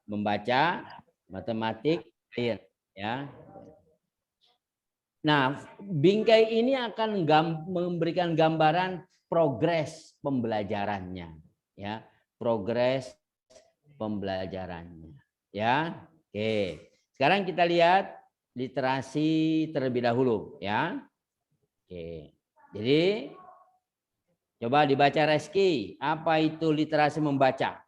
membaca, matematik, ya. Nah, bingkai ini akan memberikan gambaran progres pembelajarannya, ya, progres pembelajarannya, ya. Oke, sekarang kita lihat literasi terlebih dahulu, ya. Oke, jadi coba dibaca Reski, apa itu literasi membaca?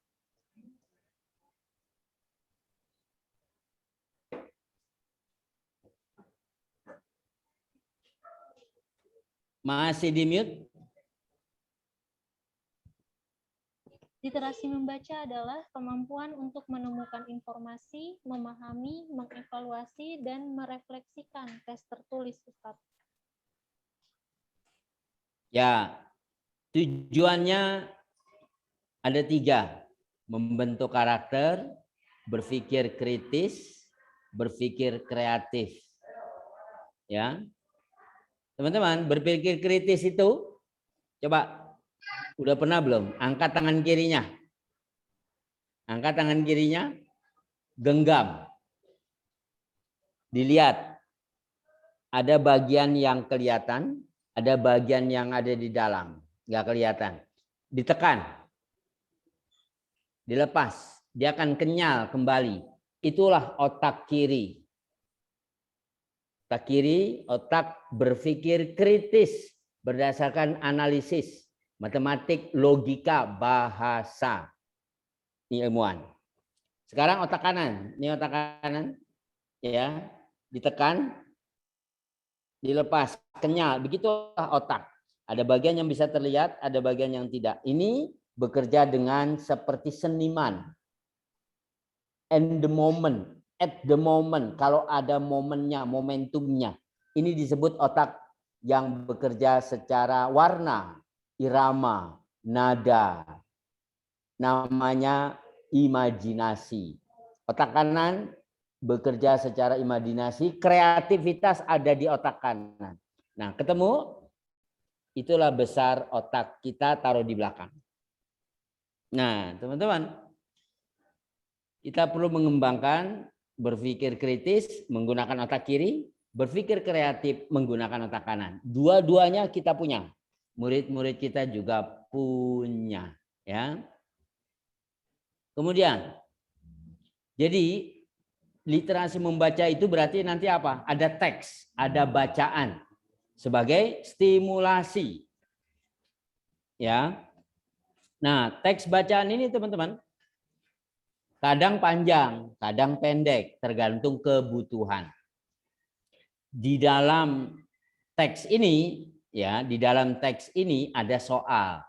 Masih di mute? Literasi membaca adalah kemampuan untuk menemukan informasi, memahami, mengevaluasi, dan merefleksikan teks tertulis, Ustaz. Ya, tujuannya ada 3. Membentuk karakter, berpikir kritis, berpikir kreatif. Ya, teman-teman, berpikir kritis itu, coba udah pernah belum? Angkat tangan kirinya. Angkat tangan kirinya, genggam. Dilihat, ada bagian yang kelihatan, ada bagian yang ada di dalam, nggak kelihatan. Ditekan, dilepas, dia akan kenyal kembali. Itulah otak kiri. Otak kiri, otak berpikir kritis berdasarkan analisis, matematik, logika, bahasa. Ini ilmuwan. Sekarang otak kanan, ini otak kanan, ya, ditekan, dilepas, kenyal, begitulah otak. Ada bagian yang bisa terlihat, ada bagian yang tidak. Ini bekerja dengan seperti seniman. And the moment, at the moment, kalau ada momennya, momentumnya. Ini disebut otak yang bekerja secara warna, irama, nada. Namanya imajinasi. Otak kanan bekerja secara imajinasi, kreativitas ada di otak kanan. Nah, ketemu, itulah besar otak kita taruh di belakang. Nah, teman-teman, kita perlu mengembangkan berpikir kritis menggunakan otak kiri, berpikir kreatif menggunakan otak kanan. Dua-duanya kita punya. Murid-murid kita juga punya, ya. Kemudian, jadi literasi membaca itu berarti nanti apa? Ada teks, ada bacaan sebagai stimulasi. Ya. Nah, teks bacaan ini teman-teman kadang panjang, kadang pendek, tergantung kebutuhan. Di dalam teks ini, ya, di dalam teks ini ada soal.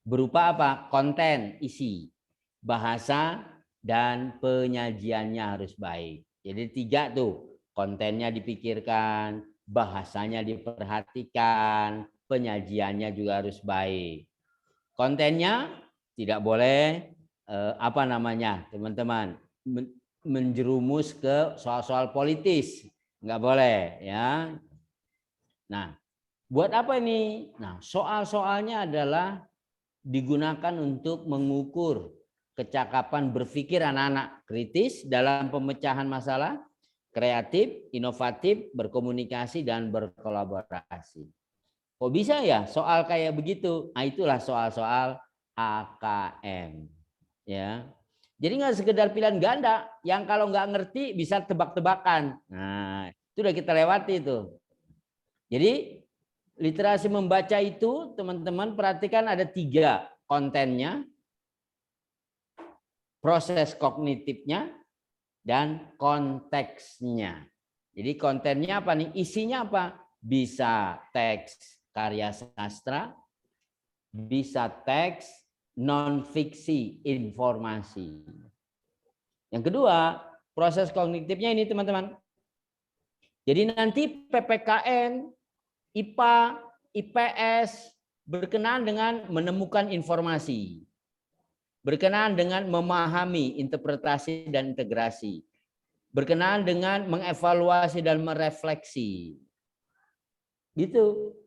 Berupa apa? Konten, isi, bahasa, dan penyajiannya harus baik. Jadi 3 tuh, kontennya dipikirkan, bahasanya diperhatikan, penyajiannya juga harus baik. Kontennya tidak boleh apa namanya, teman-teman, menjerumus ke soal-soal politis, nggak boleh, ya. Nah, buat apa ini? Nah, soal-soalnya adalah digunakan untuk mengukur kecakapan berpikir anak-anak kritis dalam pemecahan masalah, kreatif, inovatif, berkomunikasi, dan berkolaborasi. Kok bisa ya soal kayak begitu? Nah, itulah soal-soal AKM. Ya. Jadi nggak sekedar pilihan ganda yang kalau nggak ngerti bisa tebak-tebakan. Nah, itu udah kita lewati itu. Jadi literasi membaca itu teman-teman perhatikan ada 3 kontennya, proses kognitifnya, dan konteksnya. Jadi kontennya apa nih? Isinya apa? Bisa teks karya sastra, bisa teks non fiksi informasi. Yang kedua, proses kognitifnya ini teman-teman. Jadi nanti PPKN, IPA, IPS berkenaan dengan menemukan informasi, berkenaan dengan memahami interpretasi dan integrasi, berkenaan dengan mengevaluasi dan merefleksi. Gitu.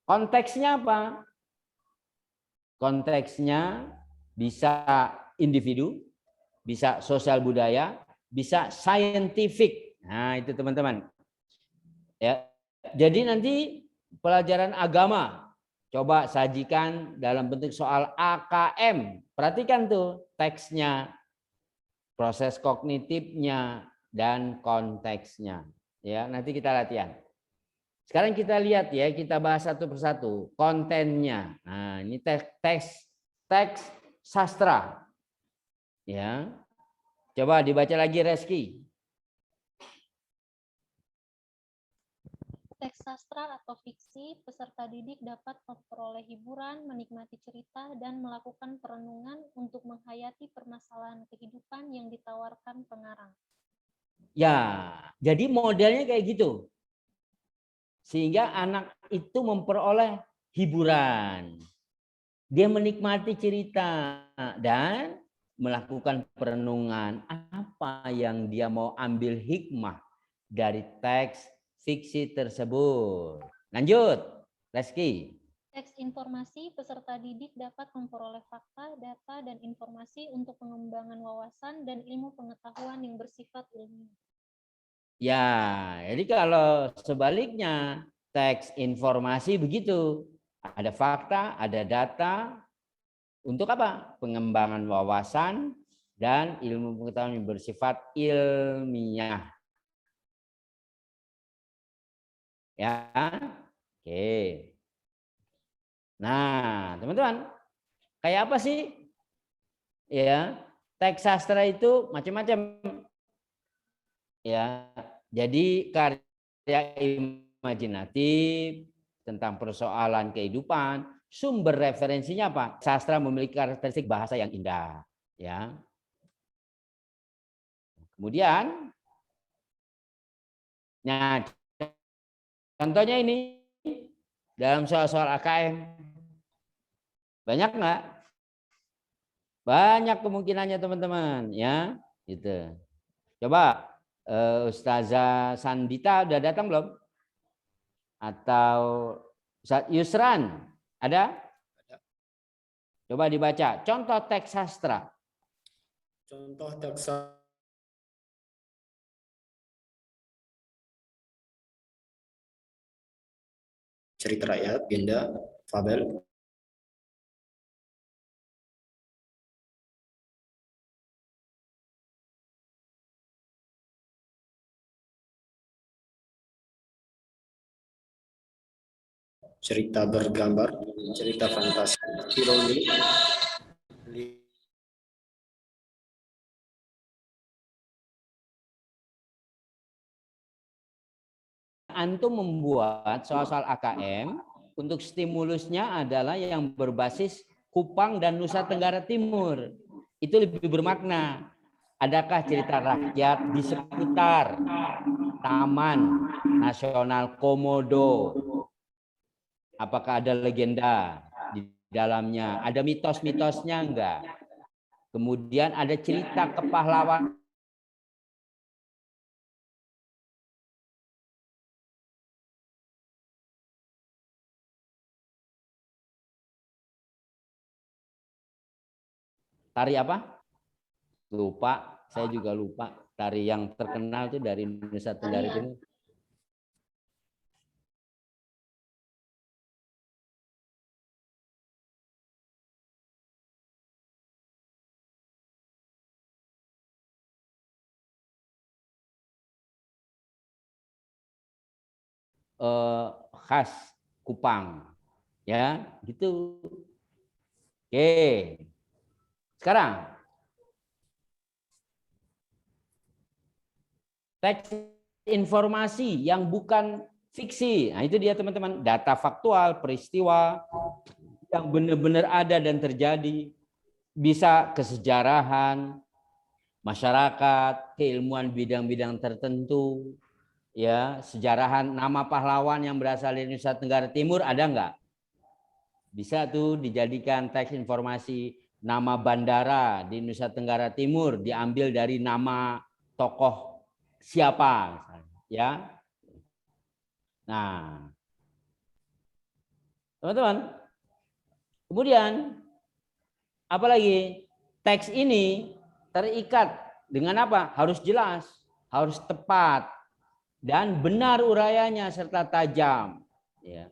Konteksnya apa? Konteksnya bisa individu, bisa sosial budaya, bisa scientific. Nah, itu teman-teman. Ya. Jadi nanti pelajaran agama coba sajikan dalam bentuk soal AKM. Perhatikan tuh teksnya, proses kognitifnya dan konteksnya. Ya, nanti kita latihan. Sekarang kita lihat ya, kita bahas satu persatu kontennya. Nah, ini teks sastra. Ya. Coba dibaca lagi Reski. Teks sastra atau fiksi, peserta didik dapat memperoleh hiburan, menikmati cerita, dan melakukan perenungan untuk menghayati permasalahan kehidupan yang ditawarkan pengarang. Ya, jadi modelnya kayak gitu. Sehingga anak itu memperoleh hiburan. Dia menikmati cerita dan melakukan perenungan apa yang dia mau ambil hikmah dari teks fiksi tersebut. Lanjut, Reski. Teks informasi, peserta didik dapat memperoleh fakta, data, dan informasi untuk pengembangan wawasan dan ilmu pengetahuan yang bersifat ilmiah. Ya, jadi kalau sebaliknya teks informasi begitu. Ada fakta, ada data. Untuk apa? Pengembangan wawasan dan ilmu pengetahuan yang bersifat ilmiah. Ya. Oke. Nah, teman-teman, kayak apa sih? Ya, teks sastra itu macam-macam. Ya. Jadi karya imajinatif tentang persoalan kehidupan, sumber referensinya apa? Sastra memiliki karakteristik bahasa yang indah, ya. Kemudian, nah contohnya ini dalam soal-soal AKM, banyak nggak? Banyak kemungkinannya teman-teman, ya, gitu. Coba Ustazah Sandita udah datang belum? Atau Ustaz Yusran ada? Coba dibaca. Contoh teks sastra. Contoh teks cerita rakyat, genda, fabel. Cerita bergambar, cerita fantasi, ironi, Antum membuat soal-soal AKM untuk stimulusnya adalah yang berbasis Kupang dan Nusa Tenggara Timur. Itu lebih bermakna. Adakah cerita rakyat di seputar Taman Nasional Komodo? Apakah ada legenda di dalamnya? Ada mitos-mitosnya enggak? Kemudian ada cerita kepahlawanan. Tari apa? Lupa, saya juga lupa. Tari yang terkenal itu dari Nusa Tenggara Timur. Khas Kupang, ya, gitu. Oke, sekarang teks informasi yang bukan fiksi. Nah, itu dia teman-teman, data faktual, peristiwa yang benar-benar ada dan terjadi, bisa kesejarahan, masyarakat, keilmuan bidang-bidang tertentu, ya, sejarahan nama pahlawan yang berasal dari Nusa Tenggara Timur ada enggak? Bisa tuh dijadikan teks informasi. Nama bandara di Nusa Tenggara Timur diambil dari nama tokoh siapa, ya. Nah, teman-teman, kemudian apalagi teks ini terikat dengan apa? Harus jelas, harus tepat, dan benar urayanya serta tajam. Ya.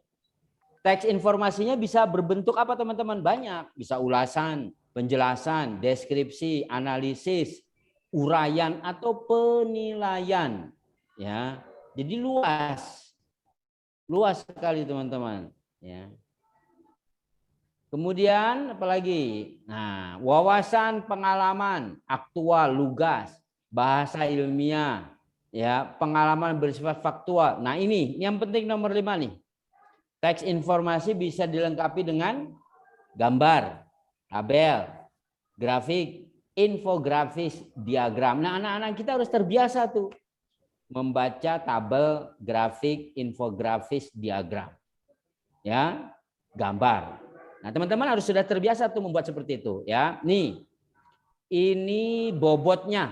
Teks informasinya bisa berbentuk apa teman-teman? Banyak. Bisa ulasan, penjelasan, deskripsi, analisis, uraian atau penilaian. Ya, jadi luas, luas sekali teman-teman. Ya. Kemudian apalagi? Nah, wawasan, pengalaman, aktual, lugas, bahasa ilmiah, ya, pengalaman bersifat faktual. Nah ini yang penting nomor 5 nih. Teks informasi bisa dilengkapi dengan gambar, tabel, grafik, infografis, diagram. Nah, anak-anak kita harus terbiasa tuh membaca tabel, grafik, infografis, diagram. Ya, gambar. Nah, teman-teman harus sudah terbiasa tuh membuat seperti itu, ya. Nih. Ini bobotnya.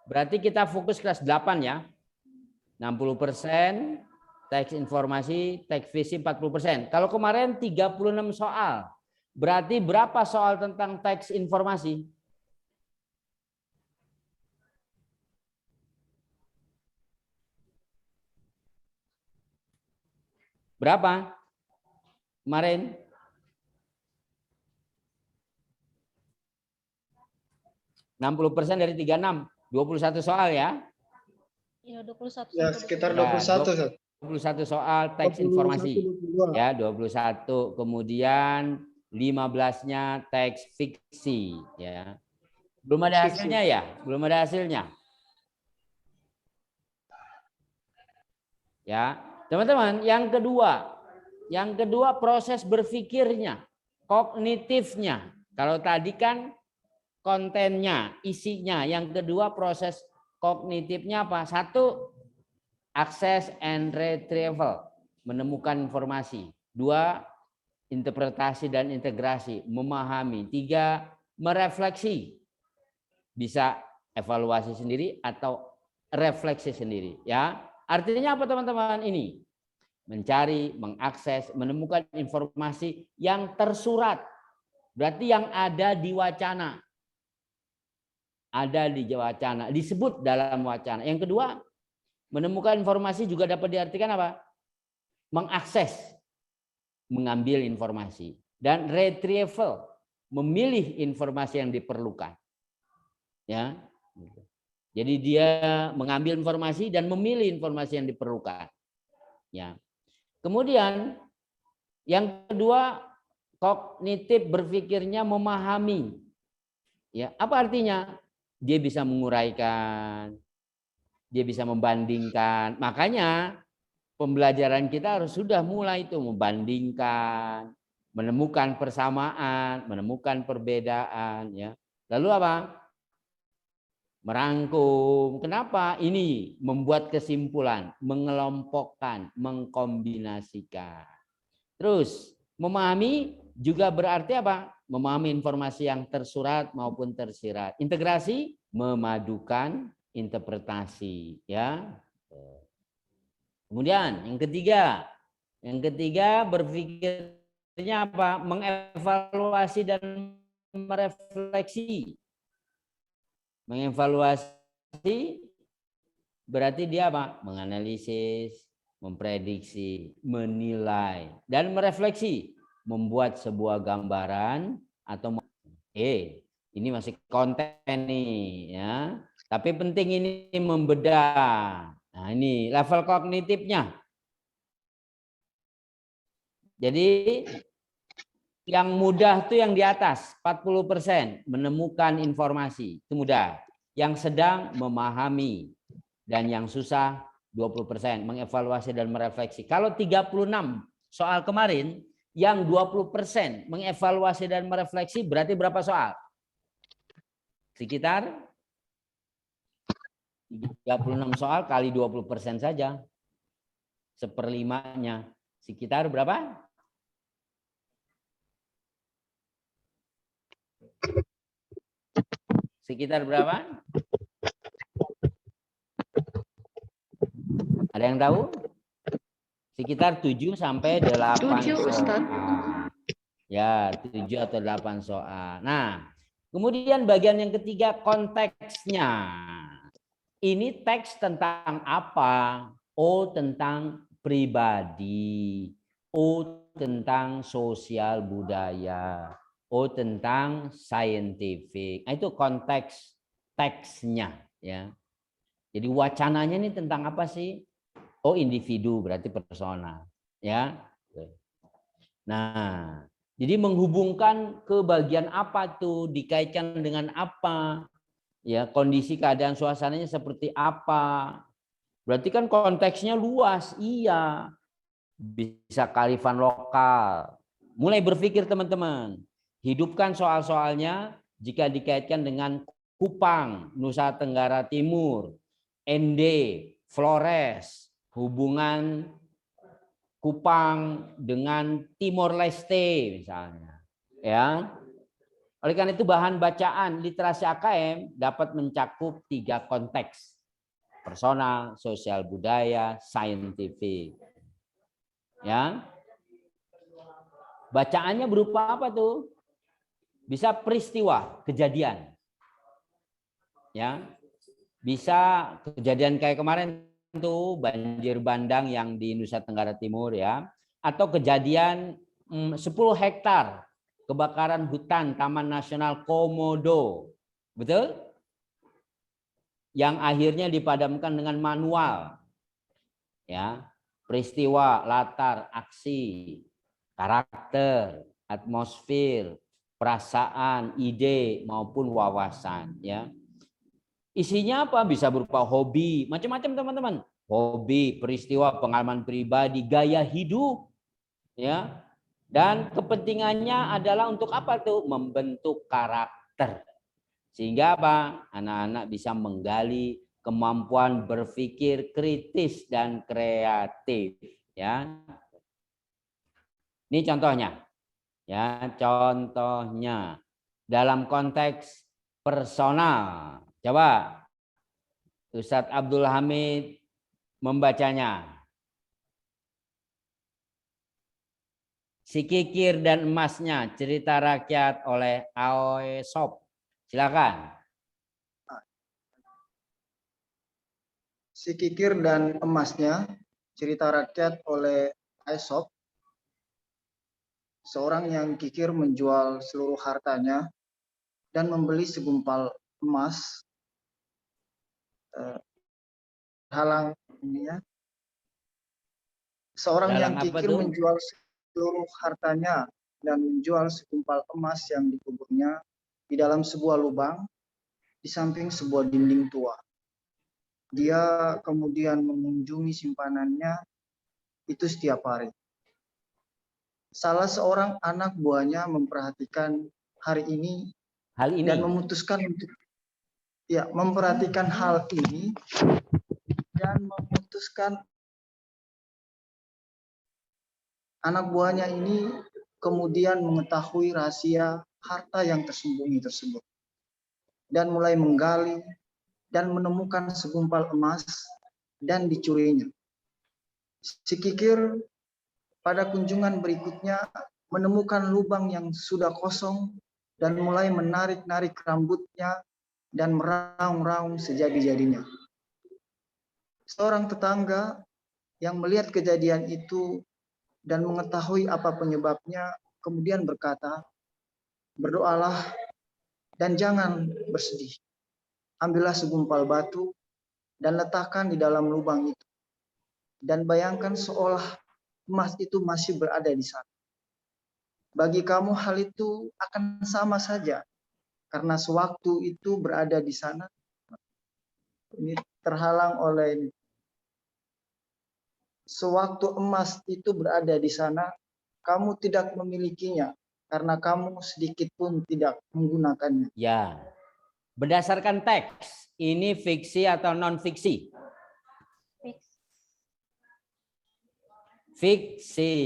Berarti kita fokus kelas 8 ya. 60%. Teks informasi, teks visi 40%. Kalau kemarin 36 soal, berarti berapa soal tentang teks informasi? Berapa? Kemarin? %60 dari 36, 21 soal ya? Ya, 21. Ya, sekitar Ya, 21. 21 soal teks informasi. 22. Ya, 21. Kemudian 15-nya teks fiksi, ya. Belum ada hasilnya ya? Belum ada hasilnya. Ya, teman-teman, yang kedua proses berpikirnya, kognitifnya. Kalau tadi kan kontennya, isinya. Yang kedua proses kognitifnya apa? 1, access and retrieval, menemukan informasi. 2, interpretasi dan integrasi, memahami. 3, merefleksi, bisa evaluasi sendiri atau refleksi sendiri. Ya, artinya apa teman-teman? Ini mencari, mengakses, menemukan informasi yang tersurat, berarti yang ada di wacana, ada di wacana, disebut dalam wacana. Yang kedua, menemukan informasi juga dapat diartikan apa? Mengakses, mengambil informasi, dan retrieval, memilih informasi yang diperlukan. Ya, jadi dia mengambil informasi dan memilih informasi yang diperlukan. Ya. Kemudian yang kedua, kognitif berpikirnya memahami. Ya, apa artinya? Dia bisa menguraikan, dia bisa membandingkan. Makanya pembelajaran kita harus sudah mulai itu membandingkan, menemukan persamaan, menemukan perbedaan. Ya. Lalu apa? Merangkum. Kenapa? Ini membuat kesimpulan, mengelompokkan, mengkombinasikan. Terus memahami juga berarti apa? Memahami informasi yang tersurat maupun tersirat. Integrasi, memadukan interpretasi, ya. Kemudian yang ketiga berpikirnya apa? Mengevaluasi dan merefleksi. Mengevaluasi berarti dia apa? Menganalisis, memprediksi, menilai, dan merefleksi, membuat sebuah gambaran atau ini masih konten nih ya. Tapi penting ini membedah. Nah, ini level kognitifnya. Jadi yang mudah itu yang di atas 40%, menemukan informasi, itu mudah. Yang sedang memahami, dan yang susah 20%, mengevaluasi dan merefleksi. Kalau 36 soal kemarin, yang 20% mengevaluasi dan merefleksi berarti berapa soal? Sekitar 36 soal kali 20% saja. 1/5-nya. Sekitar berapa? Sekitar berapa? Ada yang tahu? Sekitar 7 sampai 8 7, soal. Ustaz. Ya, 7 atau 8 soal. Nah, Kemudian bagian yang ketiga, konteksnya. Ini teks tentang apa? O tentang pribadi. O tentang sosial budaya. O tentang scientific. Nah, itu konteks teksnya, ya. Jadi wacananya ini tentang apa sih? Oh, individu berarti personal, ya. Nah, jadi menghubungkan ke bagian apa tuh, dikaitkan dengan apa? Ya, kondisi keadaan suasananya seperti apa? Berarti kan konteksnya luas. Iya. Bisa kearifan lokal. Mulai berpikir teman-teman. Hidupkan soal-soalnya jika dikaitkan dengan Kupang, Nusa Tenggara Timur, ND, Flores, hubungan Kupang dengan Timor Leste misalnya. Ya. Oleh karena itu bahan bacaan literasi AKM dapat mencakup 3 konteks. Personal, sosial budaya, saintifik. Ya. Bacaannya berupa apa tuh? Bisa peristiwa, kejadian. Ya. Bisa kejadian kayak kemarin tuh banjir bandang yang di Nusa Tenggara Timur ya, atau kejadian 10 hektar kebakaran hutan Taman Nasional Komodo. Betul? Yang akhirnya dipadamkan dengan manual. Ya, peristiwa, latar, aksi, karakter, atmosfer, perasaan, ide maupun wawasan, ya. Isinya apa? Bisa berupa hobi, macam-macam teman-teman. Hobi, peristiwa, pengalaman pribadi, gaya hidup, ya. Dan kepentingannya adalah untuk apa tuh? Membentuk karakter. Sehingga apa? Anak-anak bisa menggali kemampuan berpikir kritis dan kreatif, ya. Ini contohnya. Ya, contohnya dalam konteks personal. Coba Ustadz Abdul Hamid membacanya. Si Kikir dan Emasnya, cerita rakyat oleh Aesop. Silakan. Si Kikir dan Emasnya, cerita rakyat oleh Aesop. Seorang yang kikir menjual seluruh hartanya dan membeli segumpal emas. Halang ini ya. Seorang yang kikir menjual seluruh hartanya dan menjual segumpal emas yang dikuburnya di dalam sebuah lubang di samping sebuah dinding tua. Dia kemudian mengunjungi simpanannya itu setiap hari. Salah seorang anak buahnya memperhatikan hal ini dan memutuskan untuk memperhatikan hal ini dan memutuskan anak buahnya ini kemudian mengetahui rahasia harta yang tersembunyi tersebut dan mulai menggali dan menemukan segumpal emas dan dicurinya. Si Kikir pada kunjungan berikutnya menemukan lubang yang sudah kosong dan mulai menarik-narik rambutnya dan meraung-raung sejadi-jadinya. Seorang tetangga yang melihat kejadian itu dan mengetahui apa penyebabnya kemudian berkata, "Berdoalah dan jangan bersedih. Ambillah segumpal batu dan letakkan di dalam lubang itu. Dan bayangkan seolah emas itu masih berada di sana. Bagi kamu hal itu akan sama saja, karena sewaktu itu berada di sana, ini terhalang oleh sewaktu emas itu berada di sana, kamu tidak memilikinya, karena kamu sedikit pun tidak menggunakannya." Ya, berdasarkan teks, ini fiksi atau non-fiksi? Fiksi.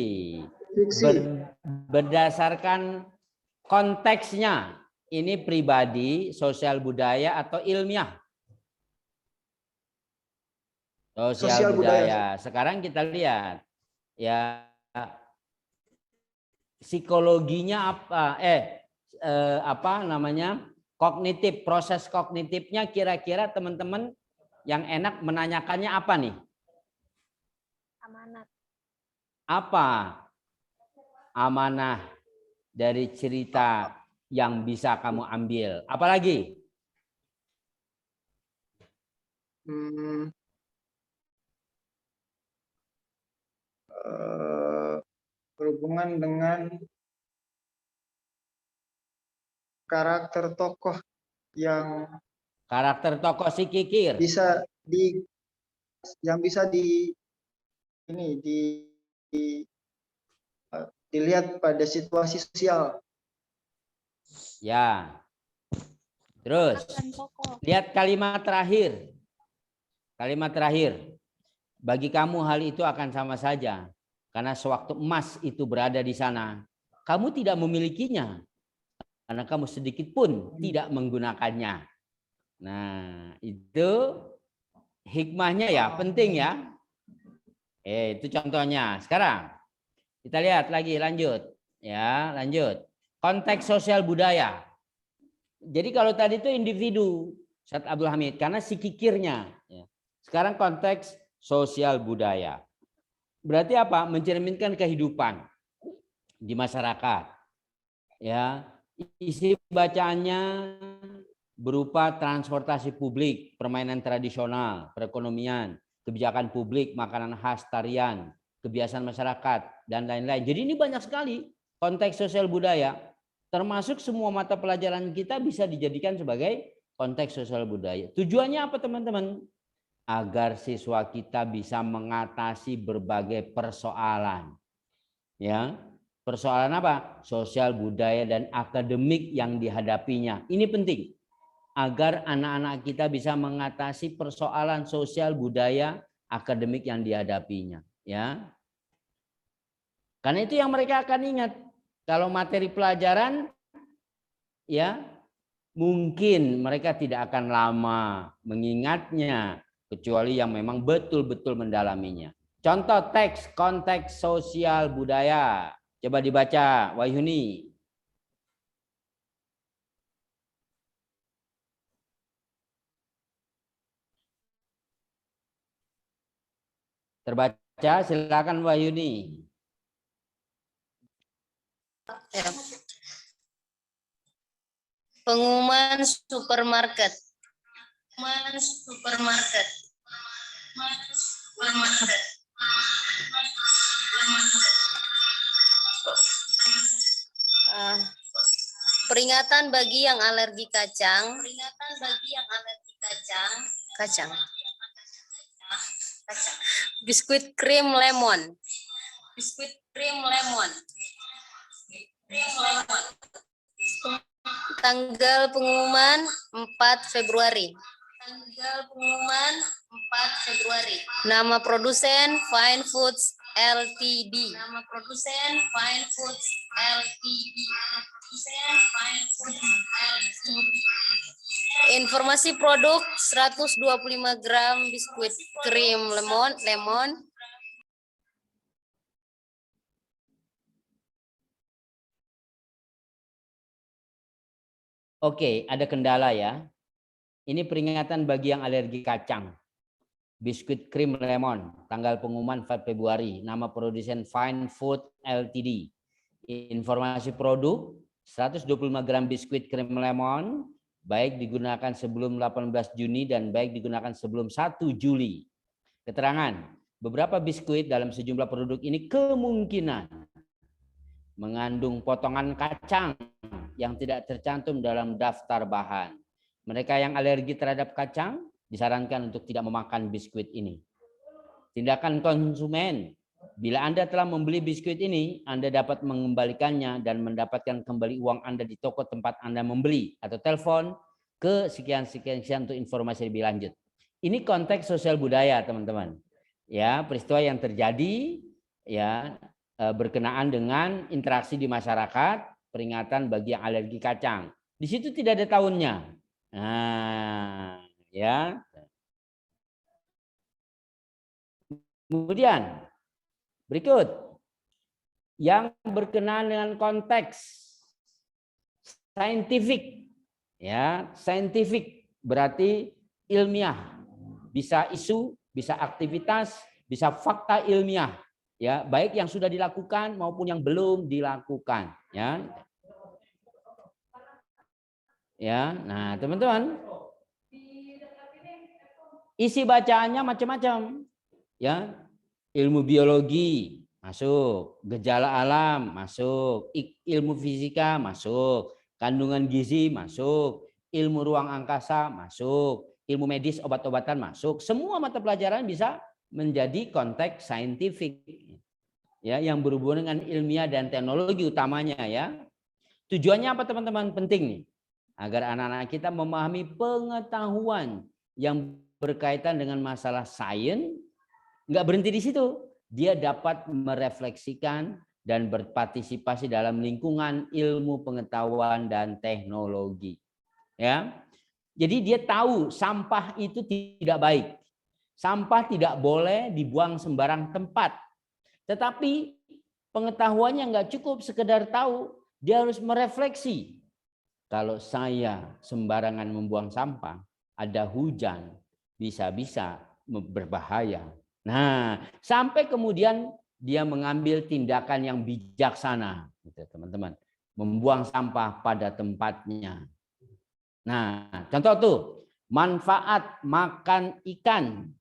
Berdasarkan konteksnya, ini pribadi, sosial budaya atau ilmiah? Sosial budaya. Sekarang kita lihat ya psikologinya apa? Apa namanya? Kognitif, proses kognitifnya kira-kira teman-teman yang enak menanyakannya apa nih? Amanat. Apa amanah dari cerita yang bisa kamu ambil? Apalagi? Berhubungan dengan karakter tokoh yang Karakter tokoh si Kikir. bisa dilihat pada situasi sosial. Ya. Terus lihat kalimat terakhir. Kalimat terakhir. Bagi kamu hal itu akan sama saja. Karena sewaktu emas itu berada di sana, kamu tidak memilikinya. Karena kamu sedikit pun tidak menggunakannya. Nah, itu hikmahnya ya, penting ya. Itu contohnya. Sekarang kita lihat lagi, lanjut. Ya, lanjut. Konteks sosial budaya. Jadi kalau tadi itu individu, Ustaz Abdul Hamid, karena si kikirnya. Sekarang konteks sosial budaya. Berarti apa? Mencerminkan kehidupan di masyarakat. Ya, isi bacaannya berupa transportasi publik, permainan tradisional, perekonomian, kebijakan publik, makanan khas, tarian, kebiasaan masyarakat, dan lain-lain. Jadi ini banyak sekali konteks sosial budaya, termasuk semua mata pelajaran kita bisa dijadikan sebagai konteks sosial budaya. Tujuannya apa teman-teman? Agar siswa kita bisa mengatasi berbagai persoalan. Ya, persoalan apa? Sosial budaya dan akademik yang dihadapinya. Ini penting agar anak-anak kita bisa mengatasi persoalan sosial budaya akademik yang dihadapinya, ya. Karena itu yang mereka akan ingat. Kalau materi pelajaran ya mungkin mereka tidak akan lama mengingatnya kecuali yang memang betul-betul mendalaminya. Contoh teks konteks sosial budaya. Coba dibaca, Wahyuni. Terbaca, silakan Wahyuni. Ya. Pengumuman supermarket. Pengumuman supermarket. Peringatan bagi yang alergi kacang. Peringatan bagi yang alergi kacang. Kacang. Biskuit krim lemon. Biskuit krim lemon. Tanggal pengumuman 4 Februari. Tanggal pengumuman 4 Februari. Nama produsen Fine Foods Ltd. Nama produsen Fine Foods Ltd. Informasi produk 125 gram biskuit krim lemon. Oke, ada kendala ya. Ini peringatan bagi yang alergi kacang. Biskuit krim lemon, tanggal pengumuman 4 Februari. Nama produsen Fine Food Ltd. Informasi produk 125 gram biskuit krim lemon, baik digunakan sebelum 18 Juni dan baik digunakan sebelum 1 Juli. Keterangan, beberapa biskuit dalam sejumlah produk ini kemungkinan mengandung potongan kacang yang tidak tercantum dalam daftar bahan. Mereka yang alergi terhadap kacang disarankan untuk tidak memakan biskuit ini. Tindakan konsumen. Bila Anda telah membeli biskuit ini, Anda dapat mengembalikannya dan mendapatkan kembali uang Anda di toko tempat Anda membeli atau telepon ke sekian untuk informasi lebih lanjut. Ini konteks sosial budaya, teman-teman. Ya, peristiwa yang terjadi ya berkenaan dengan interaksi di masyarakat, peringatan bagi yang alergi kacang. Di situ tidak ada tahunnya. Nah, ya. Kemudian berikut yang berkenaan dengan konteks saintifik, Ya, scientific berarti ilmiah. Bisa isu, bisa aktivitas, bisa fakta ilmiah. Ya, baik yang sudah dilakukan maupun yang belum dilakukan, ya. Ya, nah teman-teman, isi bacaannya macam-macam, ya. Ilmu biologi masuk, gejala alam masuk, ilmu fisika masuk, kandungan gizi masuk, ilmu ruang angkasa masuk, ilmu medis obat-obatan masuk. Semua mata pelajaran bisa menjadi konteks saintifik, ya, yang berhubungan dengan ilmiah dan teknologi utamanya, ya. Tujuannya apa teman-teman? Penting nih, agar anak-anak kita memahami pengetahuan yang berkaitan dengan masalah sains. Nggak berhenti di situ, dia dapat merefleksikan dan berpartisipasi dalam lingkungan ilmu pengetahuan dan teknologi, ya. Jadi dia tahu sampah itu tidak baik, sampah tidak boleh dibuang sembarang tempat. Tetapi pengetahuannya nggak cukup sekedar tahu, dia harus merefleksi. Kalau saya sembarangan membuang sampah, ada hujan, bisa-bisa berbahaya. Nah, sampai kemudian dia mengambil tindakan yang bijaksana, gitu, teman-teman. Membuang sampah pada tempatnya. Nah, contoh tuh, manfaat makan ikan.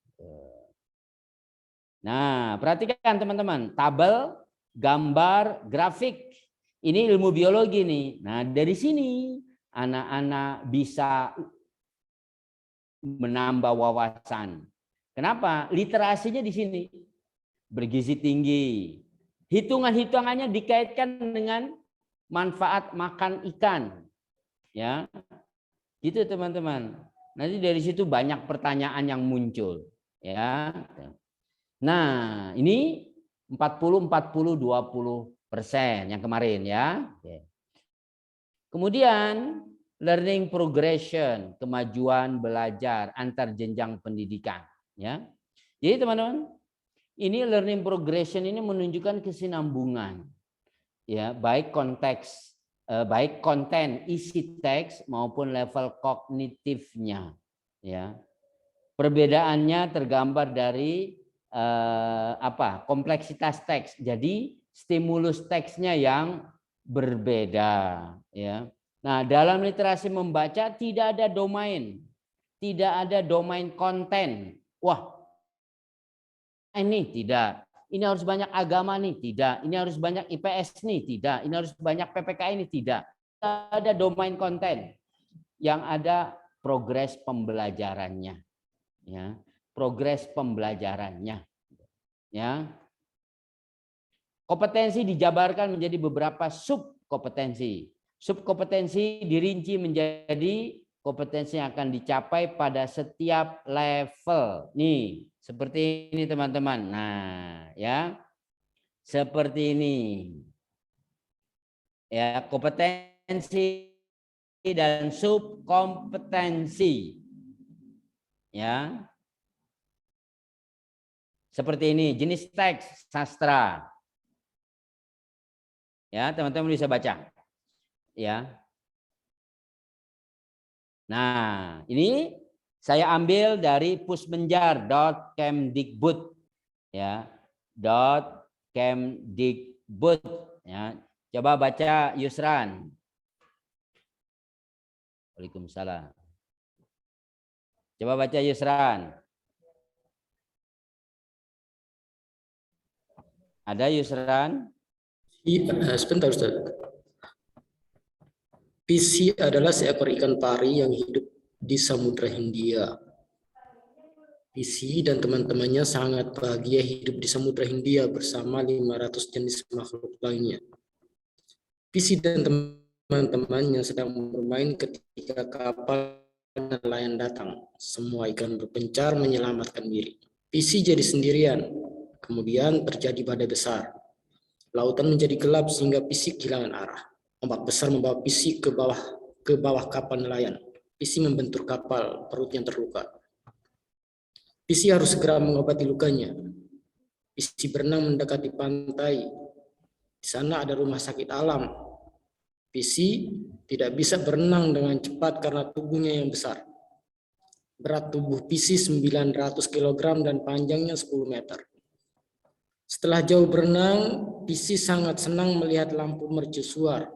Nah, perhatikan teman-teman, tabel, gambar, grafik. Ini ilmu biologi nih. Nah, dari sini anak-anak bisa menambah wawasan. Kenapa? Literasinya di sini bergizi tinggi. Hitungan-hitungannya dikaitkan dengan manfaat makan ikan. Ya. Gitu teman-teman. Nanti dari situ banyak pertanyaan yang muncul, ya. Nah, ini 40-40-20% yang kemarin, ya. Kemudian learning progression, kemajuan belajar antar jenjang pendidikan, ya. Jadi teman-teman, ini learning progression ini menunjukkan kesinambungan, ya, baik konteks, baik konten isi teks maupun level kognitifnya, ya. Perbedaannya tergambar dari kompleksitas teks. Jadi stimulus teksnya yang berbeda, ya. Nah, dalam literasi membaca tidak ada domain, tidak ada domain konten. Wah, ini tidak. Ini harus banyak agama nih, tidak. Ini harus banyak IPS nih, tidak. Ini harus banyak PPK ini, tidak. Tidak ada domain konten. Yang ada progres pembelajarannya, ya. Progres pembelajarannya, ya. Kompetensi dijabarkan menjadi beberapa subkompetensi. Subkompetensi dirinci menjadi kompetensi yang akan dicapai pada setiap level. Nih, seperti ini teman-teman. Nah, ya. Seperti ini. Ya, kompetensi dan subkompetensi. Ya. Seperti ini, jenis teks sastra. Ya, teman-teman bisa baca. Ya. Nah, ini saya ambil dari pusmenjar.kemdikbud, ya. .kemdikbud, ya. Coba baca Yusran. Waalaikumsalam. Coba baca Yusran. Ada Yusran? Sebentar Ustaz. Pisi adalah seekor ikan pari yang hidup di Samudra Hindia. Pisi dan teman-temannya sangat bahagia hidup di Samudra Hindia bersama 500 jenis makhluk lainnya. Pisi dan teman-temannya sedang bermain ketika kapal nelayan datang. Semua ikan berpencar menyelamatkan diri. Pisi jadi sendirian. Kemudian terjadi badai besar. Lautan menjadi gelap sehingga Pisi kehilangan arah. Ombak besar membawa Pisi ke bawah kapal nelayan. Pisi membentur kapal, perutnya terluka. Pisi harus segera mengobati lukanya. Pisi berenang mendekati pantai. Di sana ada rumah sakit alam. PC tidak bisa berenang dengan cepat karena tubuhnya yang besar. Berat tubuh PC 900 kg dan panjangnya 10 meter. Setelah jauh berenang, PC sangat senang melihat lampu mercusuar.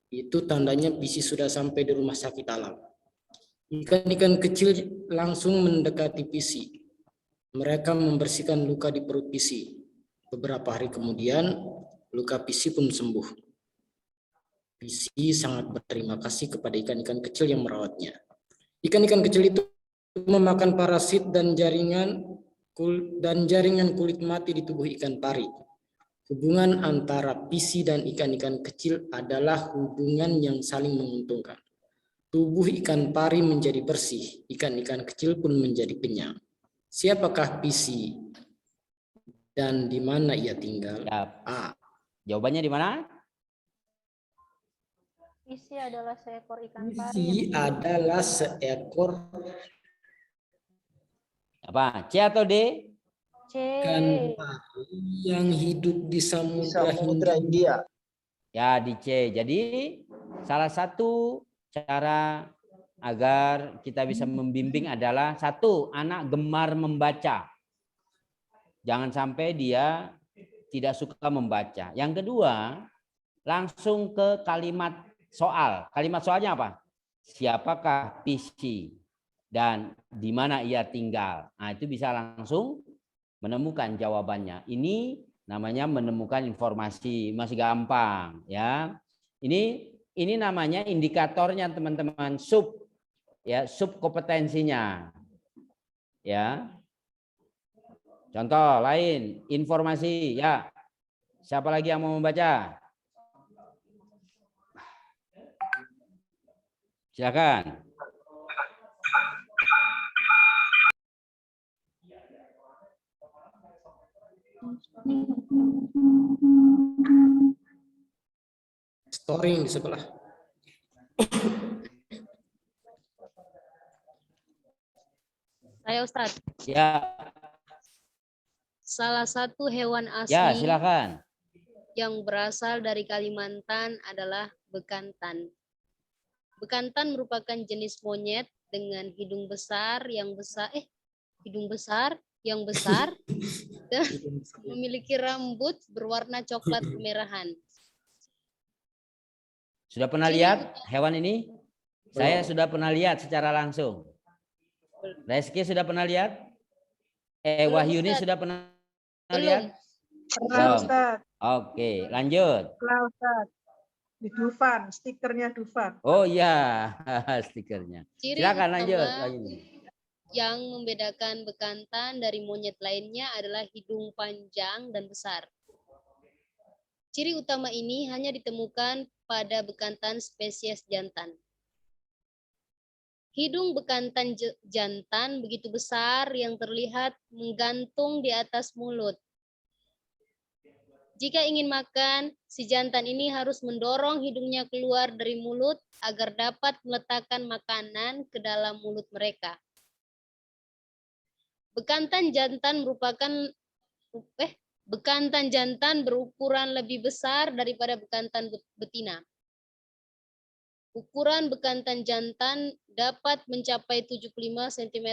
Itu tandanya PC sudah sampai di rumah sakit alam. Ikan-ikan kecil langsung mendekati PC. Mereka membersihkan luka di perut PC. Beberapa hari kemudian, luka PC pun sembuh. PC sangat berterima kasih kepada ikan-ikan kecil yang merawatnya. Ikan-ikan kecil itu memakan parasit dan jaringan kulit mati di tubuh ikan pari. Hubungan antara PC dan ikan-ikan kecil adalah hubungan yang saling menguntungkan. Tubuh ikan pari menjadi bersih, ikan-ikan kecil pun menjadi kenyang. Siapakah PC dan di mana ia tinggal? Ya. A. Jawabannya di mana? Isi adalah seekor ikan pari PC adalah seekor Apa? C atau D? C. ikan pari yang hidup di Di Samudra Samudra Hindia. Hindia. Ya, di C. Jadi salah satu cara agar kita bisa membimbing adalah satu, anak gemar membaca. Jangan sampai dia tidak suka membaca. Yang kedua, langsung ke kalimat soal. Kalimat soalnya apa? Siapakah PC dan di mana ia tinggal? Nah, itu bisa langsung menemukan jawabannya. Ini namanya menemukan informasi, masih gampang ya. Ini namanya indikatornya teman-teman, sub ya, sub kompetensinya. Ya. Contoh lain, informasi ya. Siapa lagi yang mau membaca? Silakan. Storing di sebelah. Saya Ustadz, Ya, salah satu hewan ya asli silakan. yang berasal dari Kalimantan adalah bekantan. Bekantan merupakan jenis monyet dengan hidung besar yang besar dan memiliki rambut berwarna coklat kemerahan. Sudah pernah lihat hewan ini? Saya sudah pernah lihat secara langsung. Reski sudah pernah lihat? Belum, Wahyuni Ustaz. sudah pernah Belum. lihat? Pernah Belum. Ustaz, Oke, lanjut. pernah Ustaz. Di Dufan, stikernya Dufan. Oh iya, stikernya. Ciri Silakan lanjut, utama Wahyuni. yang membedakan bekantan dari monyet lainnya adalah hidung panjang dan besar. Ciri utama ini hanya ditemukan pada bekantan spesies jantan. Hidung bekantan jantan begitu besar yang terlihat menggantung di atas mulut. Jika ingin makan, si jantan ini harus mendorong hidungnya keluar dari mulut agar dapat meletakkan makanan ke dalam mulut mereka. Bekantan jantan berukuran lebih besar daripada bekantan betina. Ukuran bekantan jantan dapat mencapai 75 cm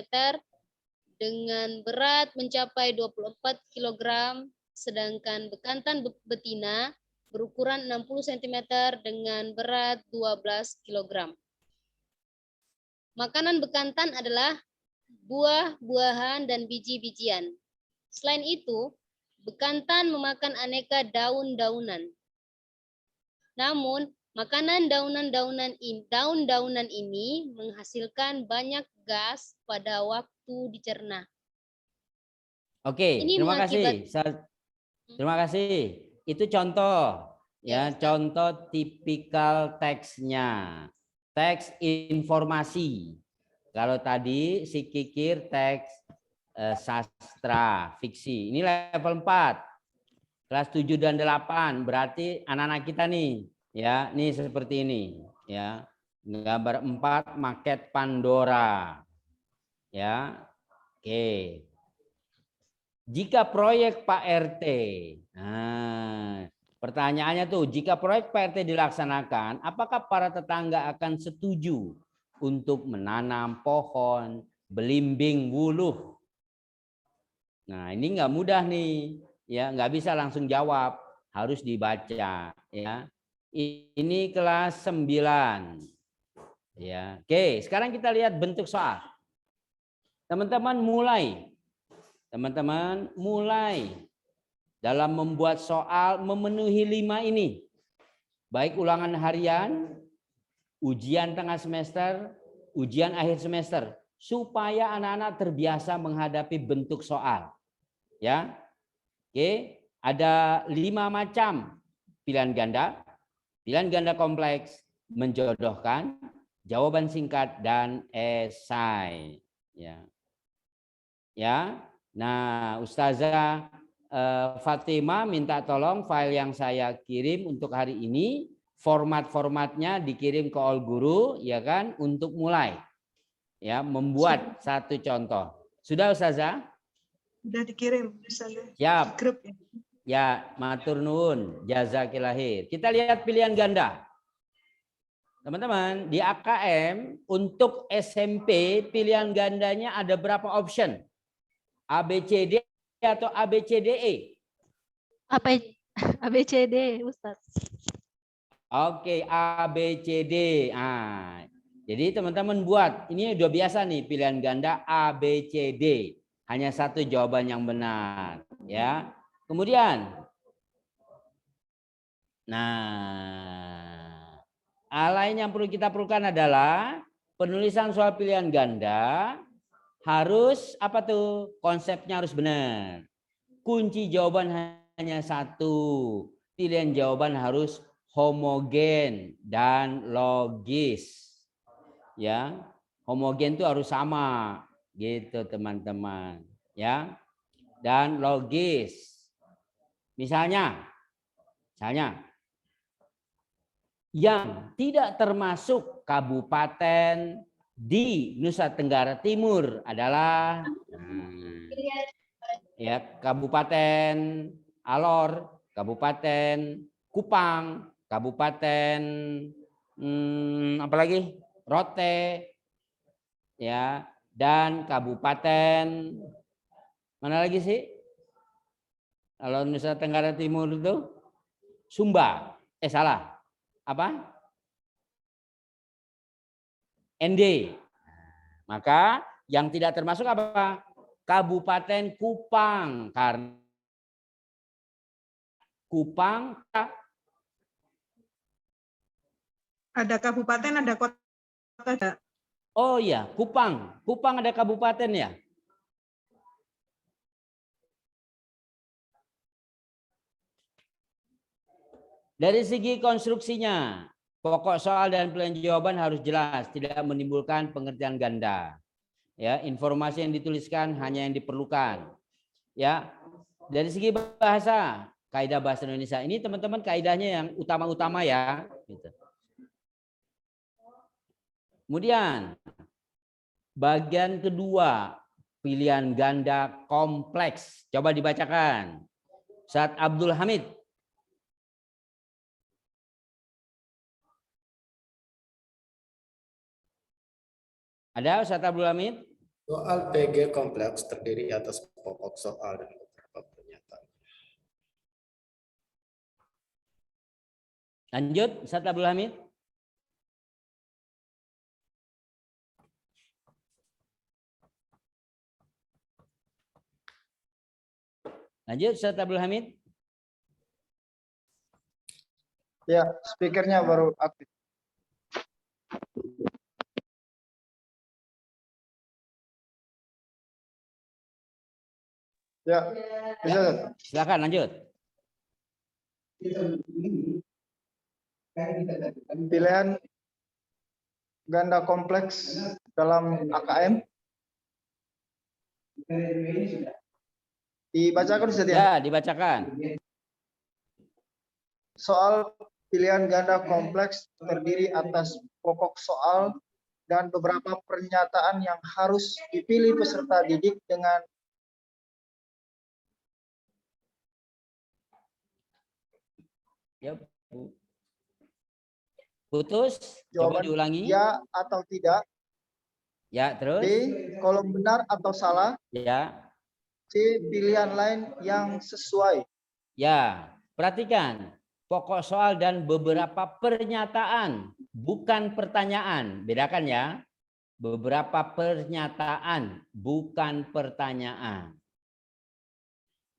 dengan berat mencapai 24 kg, sedangkan bekantan betina berukuran 60 cm dengan berat 12 kg. Makanan bekantan adalah buah-buahan dan biji-bijian. Selain itu, bekantan memakan aneka daun-daunan. Namun, makanan daun-daunan ini menghasilkan banyak gas pada waktu dicerna. Oke, Ini terima kasih. Terima kasih. Itu contoh ya, Ya, Ustaz. contoh tipikal teksnya. Teks informasi. Kalau tadi si Kikir teks sastra, fiksi. Ini level 4. Kelas 7 dan 8 berarti anak-anak kita nih. Ya, ini seperti ini, ya. Gambar 4 maket Pandora. Ya. Oke. Jika proyek Pak RT. Nah, Pertanyaannya tuh, jika proyek PRT dilaksanakan, apakah para tetangga akan setuju untuk menanam pohon belimbing wuluh? Nah, ini nggak mudah nih, ya nggak bisa langsung jawab, harus dibaca, ya. Ini kelas 9. Ya, oke. Sekarang kita lihat bentuk soal. Teman-teman mulai dalam membuat soal memenuhi 5 ini. Baik ulangan harian, ujian tengah semester, ujian akhir semester, supaya anak-anak terbiasa menghadapi bentuk soal. Ya. Oke, ada 5 macam pilihan ganda. Pilihan ganda kompleks, menjodohkan, jawaban singkat, dan esai. Ya. Ya. Nah, Ustazah Fatima minta tolong file yang saya kirim untuk hari ini, format-formatnya dikirim ke All Guru, ya kan, untuk mulai ya membuat satu contoh. Sudah Ustazah? Sudah dikirim misalnya. Siap. Grup ya. Ya, matur nuwun, jazakillahir. Kita lihat pilihan ganda. Teman-teman, di AKM untuk SMP pilihan gandanya ada berapa option? ABCD atau ABCDE? ABCD, Ustaz. Oke, ABCD. Jadi teman-teman buat, ini udah biasa nih pilihan ganda ABCD. Hanya satu jawaban yang benar, ya. Kemudian, lain yang perlu kita perlukan adalah penulisan soal pilihan ganda harus apa tuh? Konsepnya harus benar. Kunci jawaban hanya satu. Pilihan jawaban harus homogen dan logis. Ya, homogen itu harus sama, gitu teman-teman. Ya, dan logis. Misalnya yang tidak termasuk kabupaten di Nusa Tenggara Timur adalah ya Kabupaten Alor, Kabupaten Kupang, Kabupaten apalagi Rote, ya, dan Kabupaten mana lagi sih? Kalau Nusa Tenggara Timur itu Sumba. Salah. Apa? ND. Maka yang tidak termasuk apa? Kabupaten Kupang. Karena Kupang Ada kabupaten, ada kota. Oh iya, Kupang. Kupang ada kabupaten ya? Dari segi konstruksinya, pokok soal dan pilihan jawaban harus jelas, tidak menimbulkan pengertian ganda. Ya, informasi yang dituliskan hanya yang diperlukan. Ya, dari segi bahasa, kaidah bahasa Indonesia ini teman-teman kaidahnya yang utama-utama ya. Gitu. Kemudian bagian kedua, pilihan ganda kompleks. Coba dibacakan. Ustaz Abdul Hamid. Ada Ustaz Abdul Hamid? Soal PG kompleks terdiri atas pokok soal dan beberapa pernyataan. Lanjut, Ustaz Abdul Hamid. Lanjut, Ustaz Abdul Hamid. Ya, speakernya baru aktif. Ya, bisa. Silakan lanjut. Pilihan ganda kompleks dalam AKM. Dibacakan Ustaz ya? Ya, dibacakan. Soal pilihan ganda kompleks terdiri atas pokok soal dan beberapa pernyataan yang harus dipilih peserta didik dengan Ya, Bu. Putus, coba Jawaban diulangi. ya atau tidak. Ya, terus. B, kolom benar atau salah. Ya. C, pilihan lain yang sesuai. Ya, perhatikan. Pokok soal dan beberapa pernyataan, bukan pertanyaan. Bedakan ya. Beberapa pernyataan, bukan pertanyaan.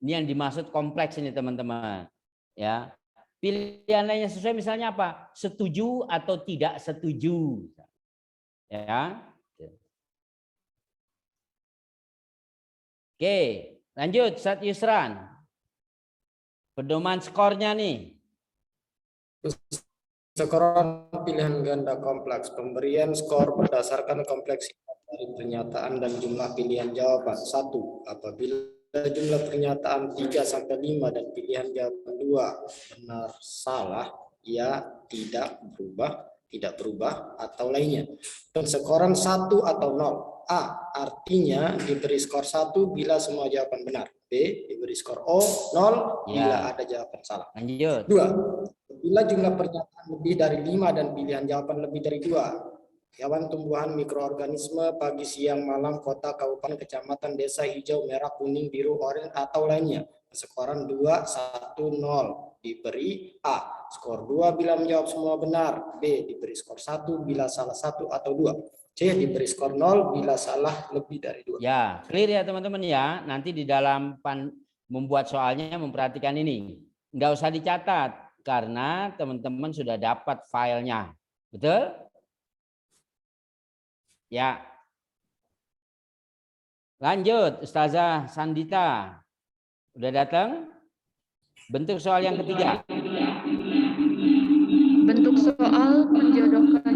Ini yang dimaksud kompleks ini teman-teman. Ya. Pilihan lainnya sesuai misalnya apa? Setuju atau tidak setuju. Ya. Oke, lanjut Ustaz Yusran. Pedoman skornya nih. Skor pilihan ganda kompleks. Pemberian skor berdasarkan kompleksitas dari pernyataan dan jumlah pilihan jawaban. 1. Apabila jumlah pernyataan 3 sampai 5 dan pilihan jawaban 2 benar salah, ya, tidak berubah atau lainnya. Penskoran 1 atau 0. A. Artinya diberi skor 1 bila semua jawaban benar. B. Diberi skor 0 bila ada jawaban salah. Lanjut. 2. Bila jumlah pernyataan lebih dari 5 dan pilihan jawaban lebih dari 2. Hewan, tumbuhan, mikroorganisme, pagi, siang, malam, kota, kabupaten, kecamatan, desa, hijau, merah, kuning, biru, oranye, atau lainnya. Skoran 2, 1, 0. Diberi A. Skor 2 bila menjawab semua benar. B. Diberi skor 1 bila salah 1 atau 2. C. Diberi skor 0 bila salah lebih dari 2. Ya, clear ya teman-teman ya. Nanti di dalam membuat soalnya memperhatikan ini. Nggak usah dicatat karena teman-teman sudah dapat filenya. Betul? Ya. Lanjut, Ustazah Sandita. Udah datang? Bentuk soal yang ketiga. Bentuk soal menjodohkan.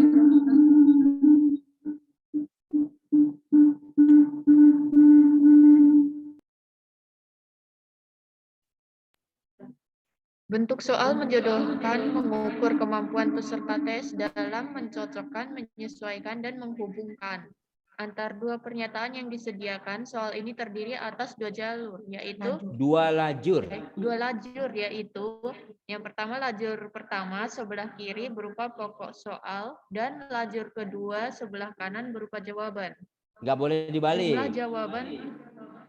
Bentuk soal menjodohkan mengukur kemampuan peserta tes dalam mencocokkan, menyesuaikan, dan menghubungkan antar dua pernyataan yang disediakan. Soal ini terdiri atas dua jalur, yaitu dua lajur, yaitu yang pertama, lajur pertama sebelah kiri berupa pokok soal, dan lajur kedua sebelah kanan berupa jawaban. Nggak boleh dibalik. Jumlah jawaban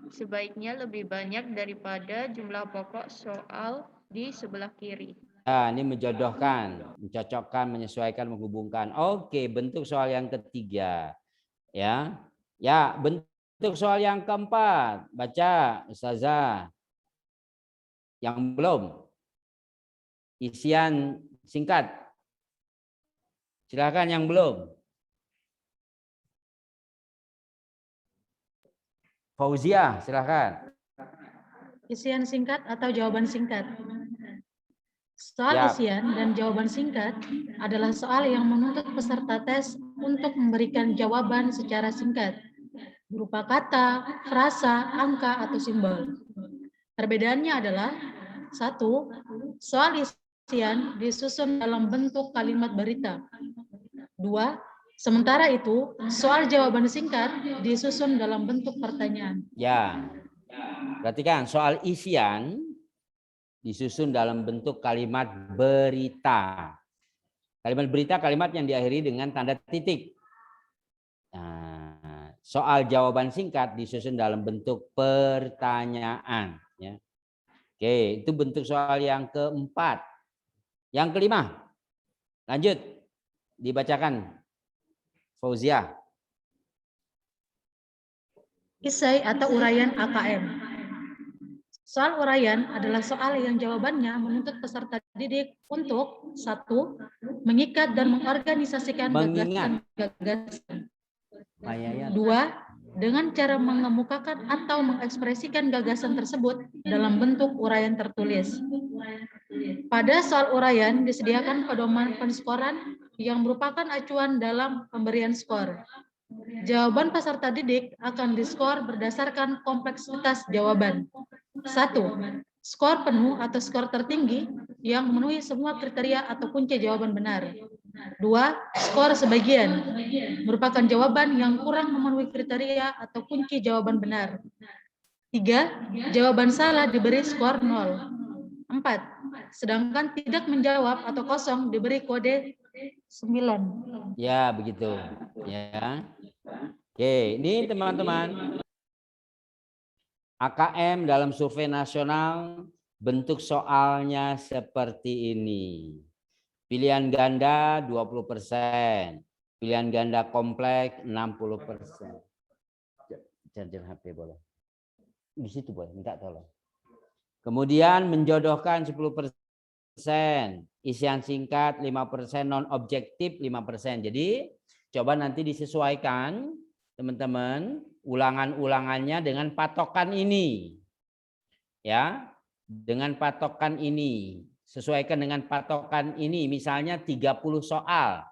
sebaiknya lebih banyak daripada jumlah pokok soal di sebelah kiri. Nah, ini menjodohkan, mencocokkan, menyesuaikan, menghubungkan. Oke, bentuk soal yang ketiga. Ya. Ya, bentuk soal yang keempat. Baca, Ustazah. Yang belum. Isian singkat. Silakan yang belum. Fauzia, silakan. Isian singkat atau jawaban singkat. Soal Ya. isian dan jawaban singkat adalah soal yang menuntut peserta tes untuk memberikan jawaban secara singkat, berupa kata, frasa, angka, atau simbol. Perbedaannya adalah: 1. Soal isian disusun dalam bentuk kalimat berita. 2. Sementara itu, soal jawaban singkat disusun dalam bentuk pertanyaan. Ya. Perhatikan, soal isian disusun dalam bentuk kalimat berita. Kalimat berita kalimat yang diakhiri dengan tanda titik. Nah, soal jawaban singkat disusun dalam bentuk pertanyaan. Ya. Oke, itu bentuk soal yang keempat. Yang kelima, lanjut dibacakan, Fauzia. Esai atau uraian AKM. Soal uraian adalah soal yang jawabannya menuntut peserta didik untuk: 1. Mengikat dan mengorganisasikan gagasan. 2. Dengan cara mengemukakan atau mengekspresikan gagasan tersebut dalam bentuk uraian tertulis. Pada soal uraian disediakan pedoman penskoran yang merupakan acuan dalam pemberian skor. Jawaban peserta didik akan diskor berdasarkan kompleksitas jawaban. 1. Skor penuh atau skor tertinggi yang memenuhi semua kriteria atau kunci jawaban benar. 2. Skor sebagian merupakan jawaban yang kurang memenuhi kriteria atau kunci jawaban benar. 3. Jawaban salah diberi skor 0. 4. sedangkan tidak menjawab atau kosong diberi kode 9. Ya, begitu. Ya. Oke, ini teman-teman. AKM dalam survei nasional bentuk soalnya seperti ini. Pilihan ganda 20%, pilihan ganda kompleks 60%. Charger HP boleh. Di situ boleh, minta tolong. Kemudian menjodohkan 10%, isian singkat 5%, non objektif 5%. Jadi coba nanti disesuaikan teman-teman ulangan-ulangannya dengan patokan ini. Ya, dengan patokan ini. Sesuaikan dengan patokan ini, misalnya 30 soal.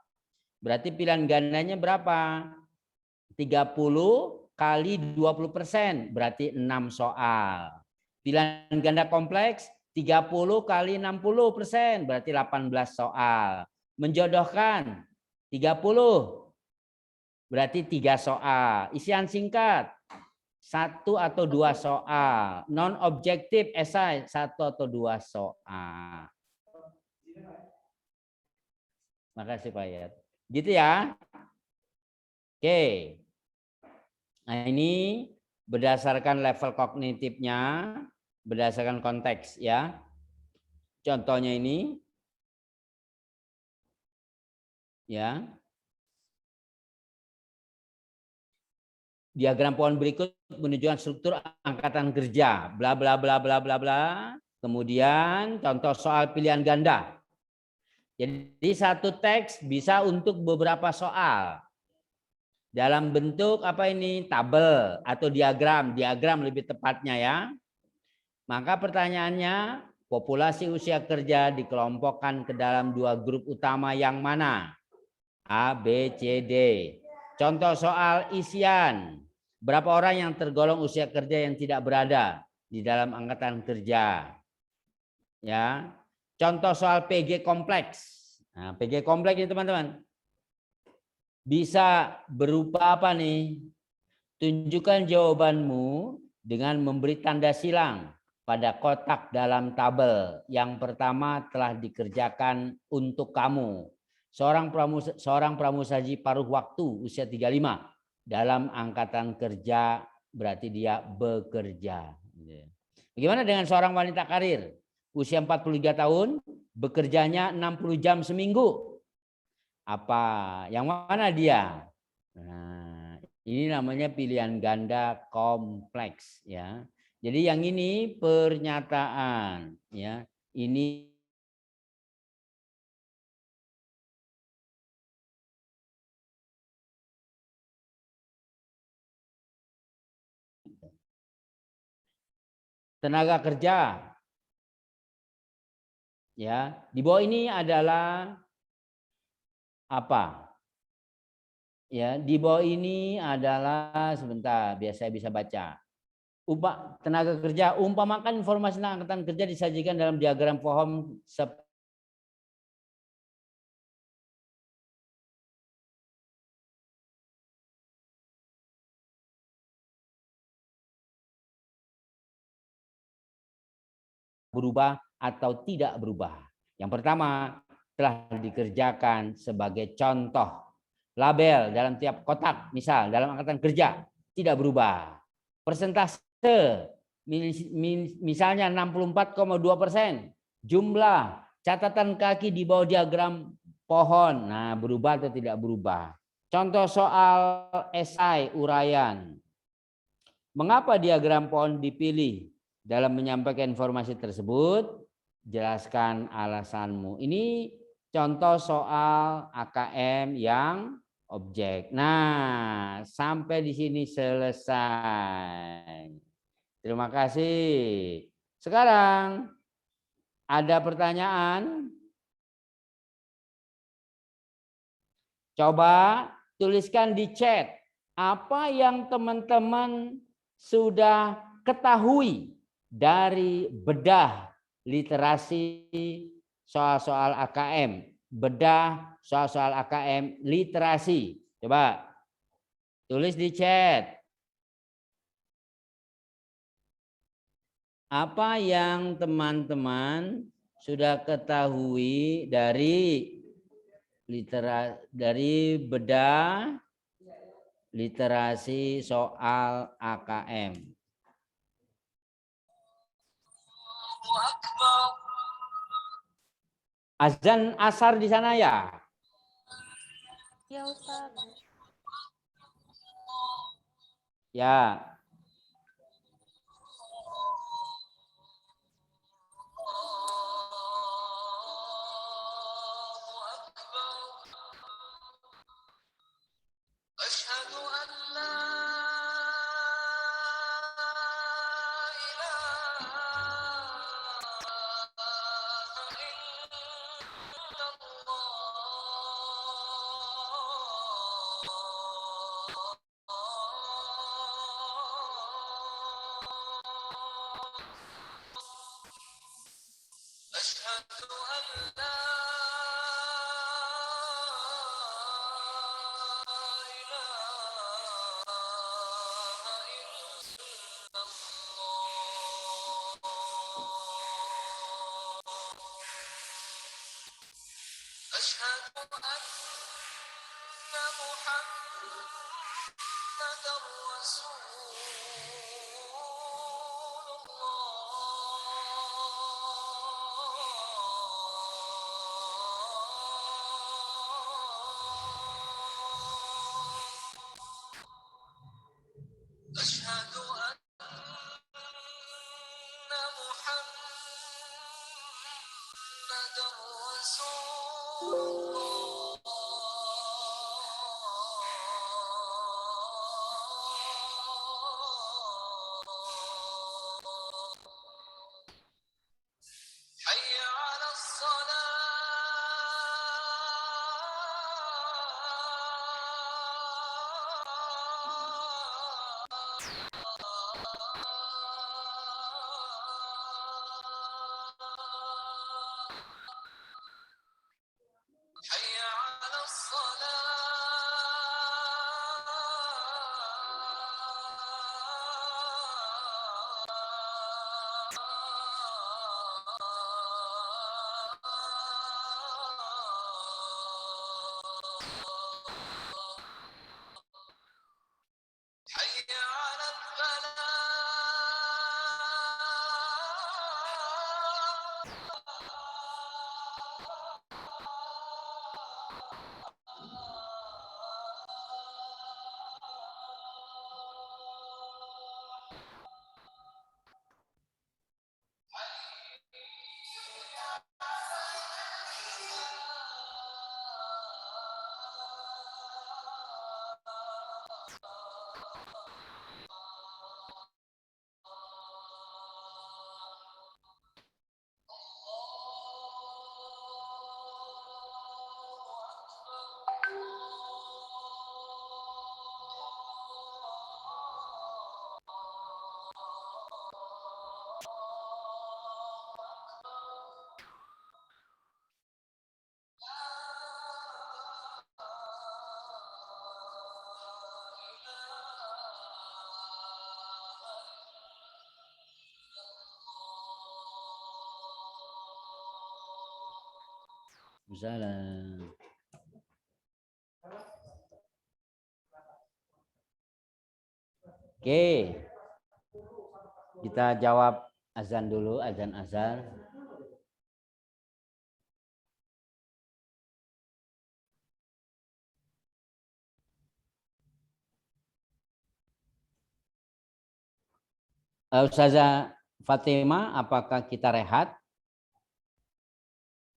Berarti pilihan gandanya berapa? 30 kali 20%, berarti 6 soal. Pilihan ganda kompleks 30 kali 60%, berarti 18 soal. Menjodohkan 30, berarti 3 soal. Isian singkat 1 atau 2 soal. Non objektif esai 1 atau 2 soal. Makasih Pak Yat. Gitu ya. Oke. Nah, ini berdasarkan level kognitifnya, berdasarkan konteks ya. Contohnya ini ya. Diagram pohon berikut menunjukkan struktur angkatan kerja, bla bla bla bla bla bla. Kemudian contoh soal pilihan ganda. Jadi satu teks bisa untuk beberapa soal. Dalam bentuk apa ini? Tabel atau diagram lebih tepatnya ya. Maka pertanyaannya, populasi usia kerja dikelompokkan ke dalam 2 grup utama yang mana? A, B, C, D. Contoh soal isian. Berapa orang yang tergolong usia kerja yang tidak berada di dalam angkatan kerja? Ya. Contoh soal PG kompleks. Nah, PG kompleks ini teman-teman. Bisa berupa apa nih? Tunjukkan jawabanmu dengan memberi tanda silang pada kotak dalam tabel. Yang pertama telah dikerjakan untuk kamu. Seorang pramusaji paruh waktu usia 35 dalam angkatan kerja, berarti dia bekerja. Bagaimana dengan seorang wanita karir usia 43 tahun, bekerjanya 60 jam seminggu? Apa yang mana dia? Nah, ini namanya pilihan ganda kompleks ya. Jadi yang ini pernyataan ya. Ini tenaga kerja. Ya, di bawah ini adalah apa? Ya, di bawah ini adalah sebentar, biar saya bisa baca. Tenaga kerja, umpamakan informasi tentang angkatan kerja disajikan dalam diagram pohon berubah atau tidak berubah. Yang pertama, telah dikerjakan sebagai contoh. Label dalam tiap kotak, misal dalam angkatan kerja, tidak berubah. Persentase, misalnya 64,2%. Jumlah catatan kaki di bawah diagram pohon, nah berubah atau tidak berubah. Contoh soal esai uraian. Mengapa diagram pohon dipilih? Dalam menyampaikan informasi tersebut, jelaskan alasanmu. Ini contoh soal AKM yang objek. Nah, sampai di sini selesai. Terima kasih. Sekarang ada pertanyaan? Coba tuliskan di chat apa yang teman-teman sudah ketahui dari bedah literasi soal-soal AKM, bedah soal-soal AKM literasi. Coba tulis di chat. Apa yang teman-teman sudah ketahui dari bedah literasi soal AKM. Azan asar di sana ya? Ya Ustaz. Ya. Salam. Oke. Kita jawab azan dulu, azan azhar. Ustazah Fatima, apakah kita rehat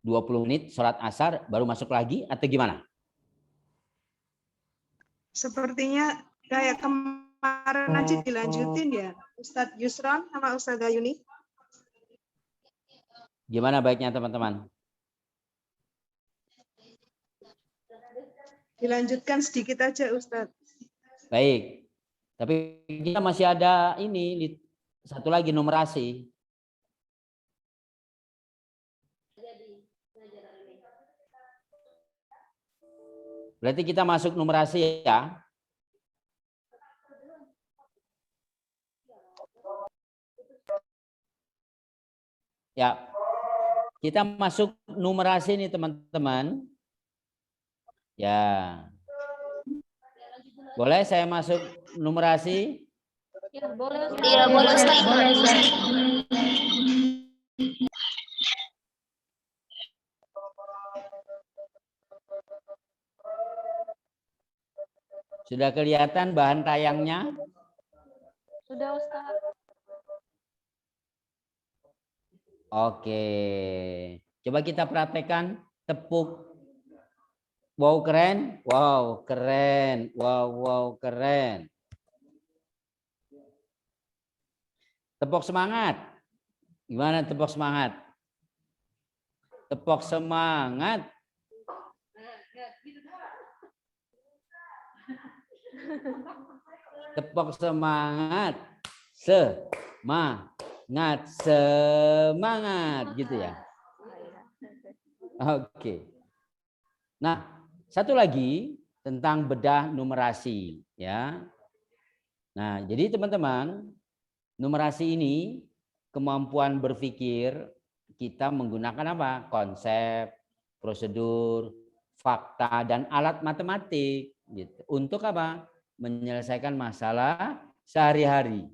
20 menit sholat asar baru masuk lagi atau gimana? Sepertinya kayak kemarin aja dilanjutin ya, Ustadz Yusron sama Ustazah Yuni. Gimana baiknya teman-teman? Dilanjutkan sedikit aja Ustadz. Baik. Tapi kita masih ada ini satu lagi numerasi. Berarti kita masuk numerasi ya. Ya. kita masuk numerasi nih teman-teman. Ya. Boleh saya masuk numerasi? Ya, boleh. Ustaz. Iya, boleh Ustaz. Sudah kelihatan bahan tayangnya? Sudah Ustaz. Oke. Coba kita praktekkan tepuk. Wow, keren. Wow, keren. Wow, wow, keren. Tepuk semangat. Gimana tepuk semangat? Tepuk semangat. Tepuk semangat. Semangat, semangat gitu ya. Oke. Nah, satu lagi tentang bedah numerasi ya. Nah, jadi teman-teman, numerasi ini kemampuan berpikir kita menggunakan apa? Konsep, prosedur, fakta dan alat matematik gitu. Untuk apa? Menyelesaikan masalah sehari-hari.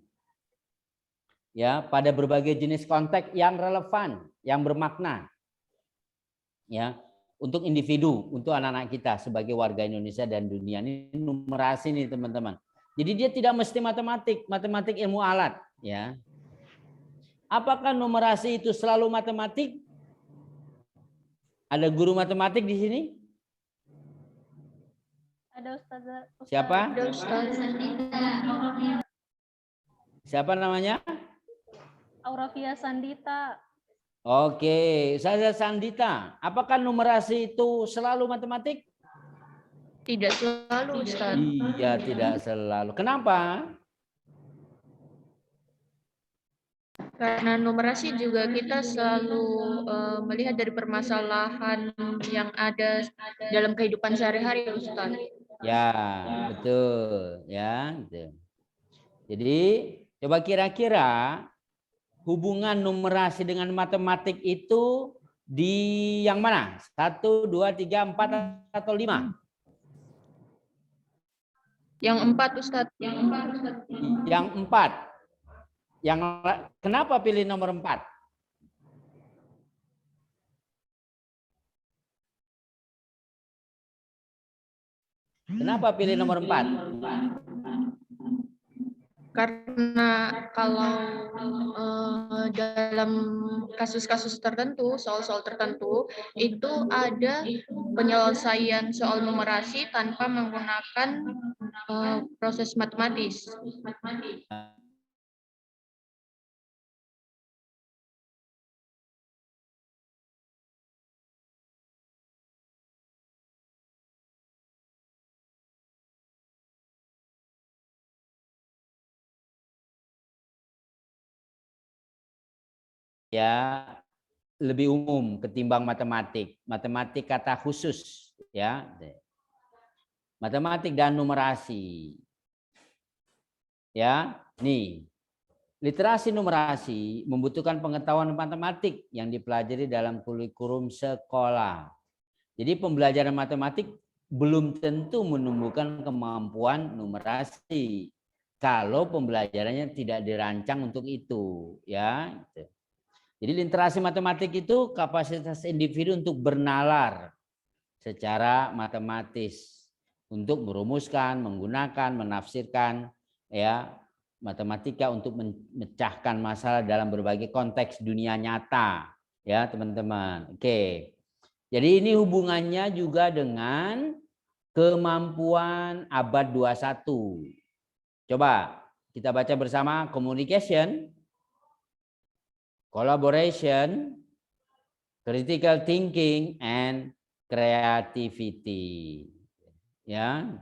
Ya, pada berbagai jenis konteks yang relevan, yang bermakna. Ya, untuk individu, untuk anak-anak kita sebagai warga Indonesia dan dunia. Ini numerasi nih teman-teman. Jadi dia tidak mesti matematik, matematik ilmu alat, ya. Apakah numerasi itu selalu matematik? Ada guru matematik di sini? Ada Ustazah. Siapa? Ada Ustaz. Siapa namanya? Aurafia Sandita. Oke, Ustazah Sandita. Apakah numerasi itu selalu matematik? Tidak selalu Ustaz. Iya, tidak selalu. Kenapa? Karena numerasi juga kita selalu melihat dari permasalahan yang ada dalam kehidupan sehari-hari Ustaz. Ya, betul. Ya, betul. Jadi, coba kira-kira hubungan numerasi dengan matematik itu di yang mana? 1, 2, 3, 4 atau 5? Yang 4 Ustaz. Yang 4. Kenapa pilih nomor 4? Kenapa pilih nomor 4? Karena kalau dalam kasus-kasus tertentu, soal-soal tertentu, itu ada penyelesaian soal numerasi tanpa menggunakan proses matematis. Ya, lebih umum ketimbang matematik. Matematik kata khusus, ya. Matematik dan numerasi. Ya, nih. Literasi numerasi membutuhkan pengetahuan matematik yang dipelajari dalam kurikulum sekolah. Jadi pembelajaran matematik belum tentu menumbuhkan kemampuan numerasi kalau pembelajarannya tidak dirancang untuk itu, ya. Jadi literasi matematik itu kapasitas individu untuk bernalar secara matematis, untuk merumuskan, menggunakan, menafsirkan, ya, matematika untuk memecahkan masalah dalam berbagai konteks dunia nyata, ya teman-teman. Oke. Jadi ini hubungannya juga dengan kemampuan abad 21. Coba kita baca bersama: communication, collaboration, critical thinking, and creativity. Ya.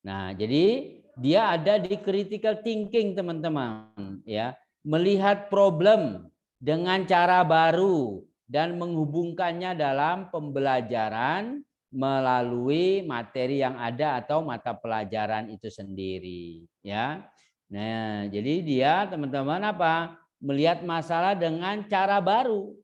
Nah, jadi dia ada di critical thinking, teman-teman, ya. Melihat problem dengan cara baru dan menghubungkannya dalam pembelajaran melalui materi yang ada atau mata pelajaran itu sendiri, ya. Nah, jadi dia, teman-teman, apa? Melihat masalah dengan cara baru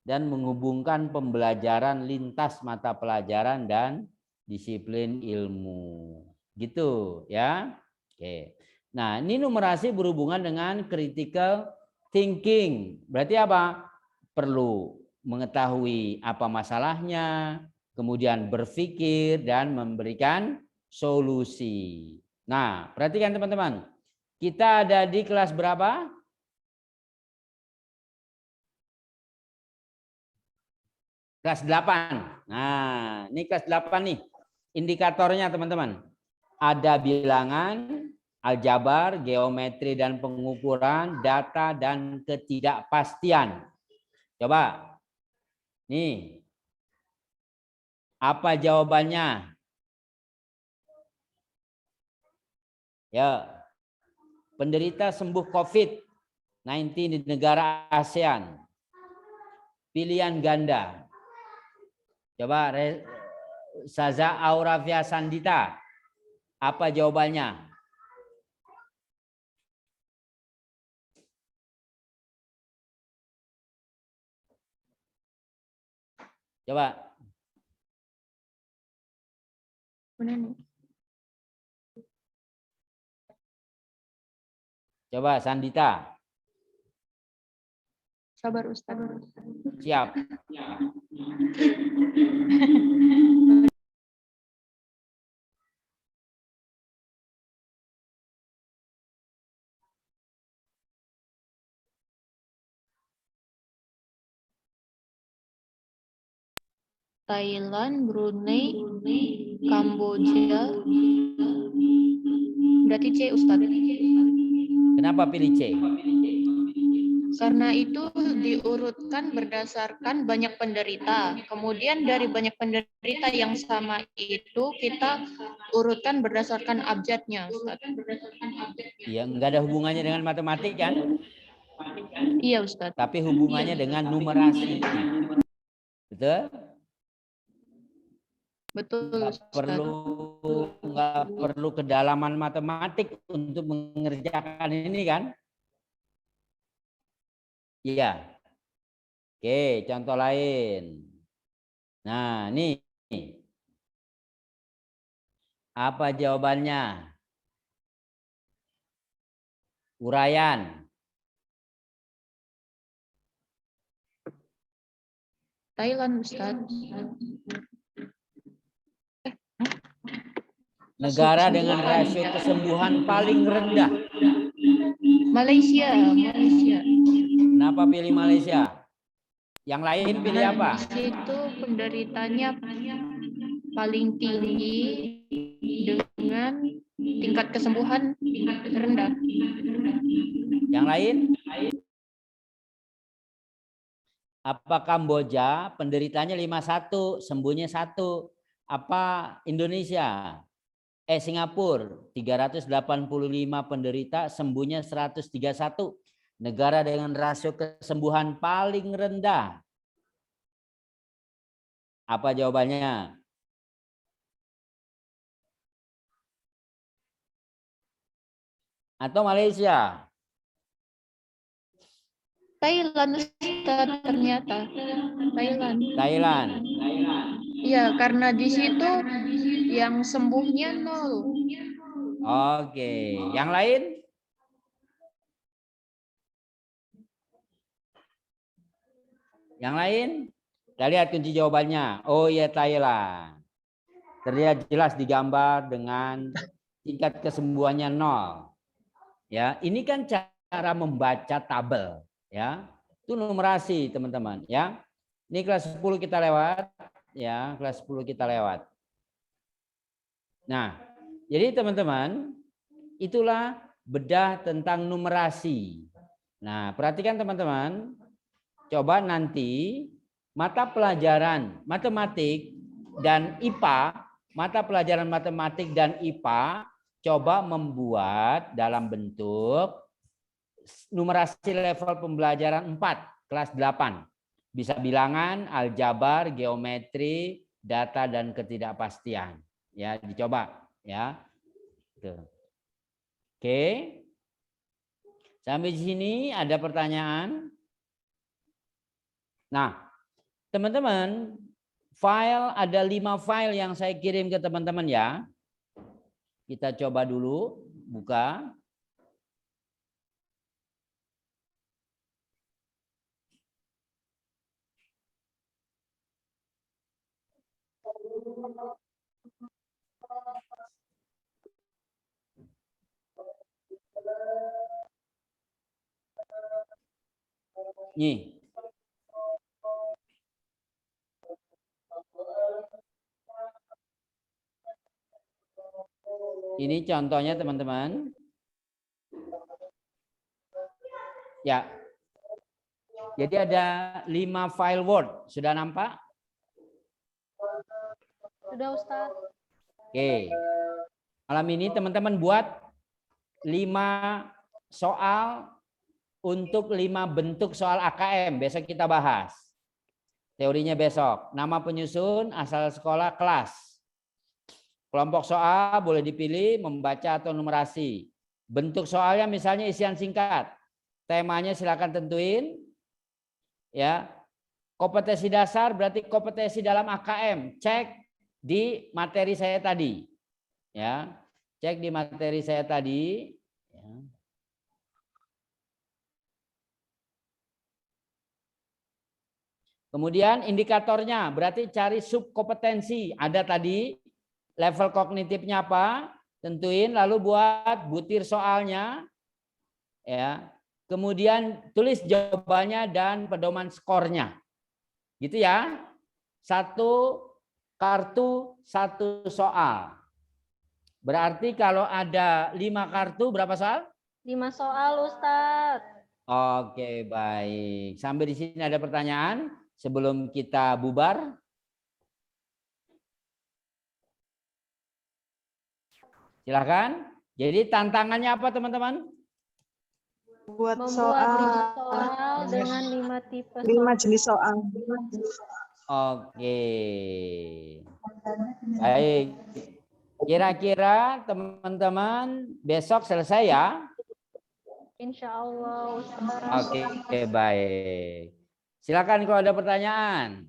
dan menghubungkan pembelajaran lintas mata pelajaran dan disiplin ilmu. Gitu ya. Oke. Nah, ini numerasi berhubungan dengan critical thinking. Berarti apa? Perlu mengetahui apa masalahnya, kemudian berpikir dan memberikan solusi. Nah, perhatikan teman-teman. Kita ada di kelas berapa? Kelas 8. Nah, ini kelas 8 nih. Indikatornya teman-teman. Ada bilangan, aljabar, geometri dan pengukuran, data dan ketidakpastian. Coba. Nih. Apa jawabannya? Ya. Penderita sembuh COVID-19 di negara ASEAN. Pilihan ganda. Coba Saza Aurafia Sandita. Apa jawabannya? Coba. Coba Sandita. Sabar Ustaz. Siap. Thailand, Brunei, Kamboja. Berarti C Ustaz. Kenapa pilih C? Karena itu diurutkan berdasarkan banyak penderita. Kemudian dari banyak penderita yang sama itu kita urutkan berdasarkan abjadnya, Ustaz. Ya, nggak ada hubungannya dengan matematik kan? Iya, Ustaz. Tapi hubungannya dengan numerasi. Betul? Betul, Nggak perlu kedalaman matematik untuk mengerjakan ini kan? Iya. Oke, contoh lain. Nah, nih. Apa jawabannya? Uraian. Thailand, Ustaz. Negara dengan rasio kesembuhan paling rendah. Malaysia. Kenapa pilih Malaysia? Yang lain pilih apa? Di situ penderitanya paling tinggi dengan tingkat kesembuhan rendah. Yang lain? Apa Kamboja penderitanya 51, sembuhnya 1? Apa Indonesia? Singapura 385 penderita, sembuhnya 131. Negara dengan rasio kesembuhan paling rendah. Apa jawabannya? Atau Malaysia? Thailand, Ustaz, ternyata. Thailand. Iya, karena di situ yang sembuhnya 0. Oke, yang lain? Yang lain? Kita lihat kunci jawabannya. Oh iya, Thailand. Terlihat jelas digambar dengan tingkat kesembuhannya 0. Ya, ini kan cara membaca tabel, ya. Itu numerasi, teman-teman, ya. Ini kelas 10 kita lewat, ya, kelas 10 kita lewat. Nah, jadi teman-teman, itulah bedah tentang numerasi. Nah, perhatikan teman-teman, coba nanti mata pelajaran matematik dan IPA, mata pelajaran matematik dan IPA, coba membuat dalam bentuk numerasi level pembelajaran 4, kelas 8. Bisa bilangan, aljabar, geometri, data dan ketidakpastian. Ya, dicoba ya. Tuh. Oke. Sampai di sini ada pertanyaan? Nah, teman-teman, file ada 5 file yang saya kirim ke teman-teman ya. Kita coba dulu buka. Nih. Ini contohnya teman-teman. Ya. Jadi ada 5 file Word. Sudah nampak? Sudah, Ustadz. Oke. Malam ini teman-teman buat 5 soal untuk 5 bentuk soal AKM. Besok kita bahas. Teorinya besok. Nama penyusun, asal sekolah, kelas. Kelompok soal boleh dipilih membaca atau numerasi. Bentuk soalnya misalnya isian singkat. Temanya silakan tentuin. Ya. Kompetensi dasar berarti kompetensi dalam AKM. Cek di materi saya tadi. Ya. Cek di materi saya tadi. Ya. Kemudian indikatornya berarti cari subkompetensi. Ada tadi level kognitifnya apa? Tentuin lalu buat butir soalnya. Ya. Kemudian tulis jawabannya dan pedoman skornya. Gitu ya. 1 kartu 1 soal. Berarti kalau ada 5 kartu berapa soal? 5 soal, Ustadz. Oke, baik. Sampai di sini ada pertanyaan sebelum kita bubar? Silakan. Jadi tantangannya apa teman-teman? Buat Membuat soal 5 soal dengan 5 tipe 5 jenis soal. Oke. Baik. Kira-kira teman-teman besok selesai ya? Insya Allah, Ustadz. Oke, baik. Silakan kalau ada pertanyaan.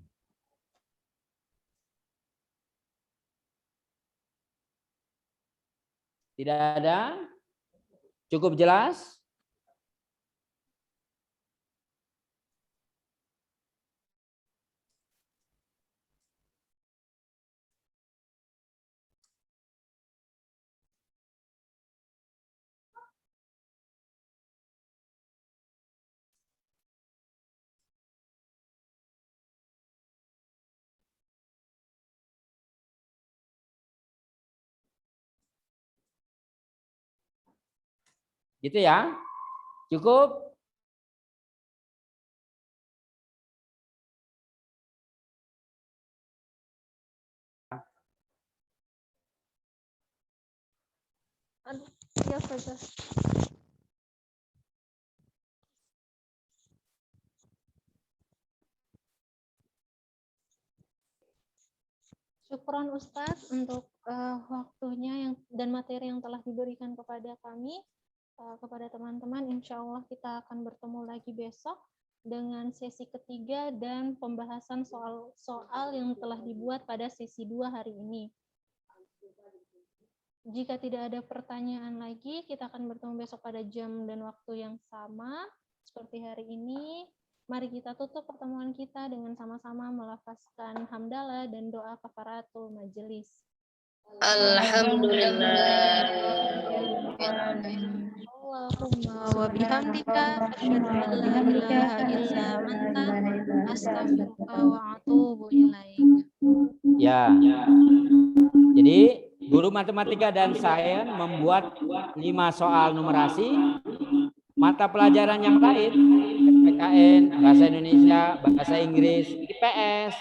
Tidak ada? Cukup jelas? Gitu ya? Cukup? Ya, Ustadz. Syukron Ustadz untuk waktunya dan materi yang telah diberikan kepada kami, kepada teman-teman. Insya Allah kita akan bertemu lagi besok dengan sesi ketiga dan pembahasan soal-soal yang telah dibuat pada sesi 2 hari ini. Jika tidak ada pertanyaan lagi, kita akan bertemu besok pada jam dan waktu yang sama seperti hari ini. Mari kita tutup pertemuan kita dengan sama-sama melafazkan hamdalah dan doa kafaratul majelis. Alhamdulillah. Allahumma wa bihamdika asyhadu an la ilaha illa anta astaghfiruka wa atubu ilaik. Ya. Jadi guru matematika dan sains membuat 5 soal numerasi. Mata pelajaran yang lain, PKN, Bahasa Indonesia, Bahasa Inggris, IPS,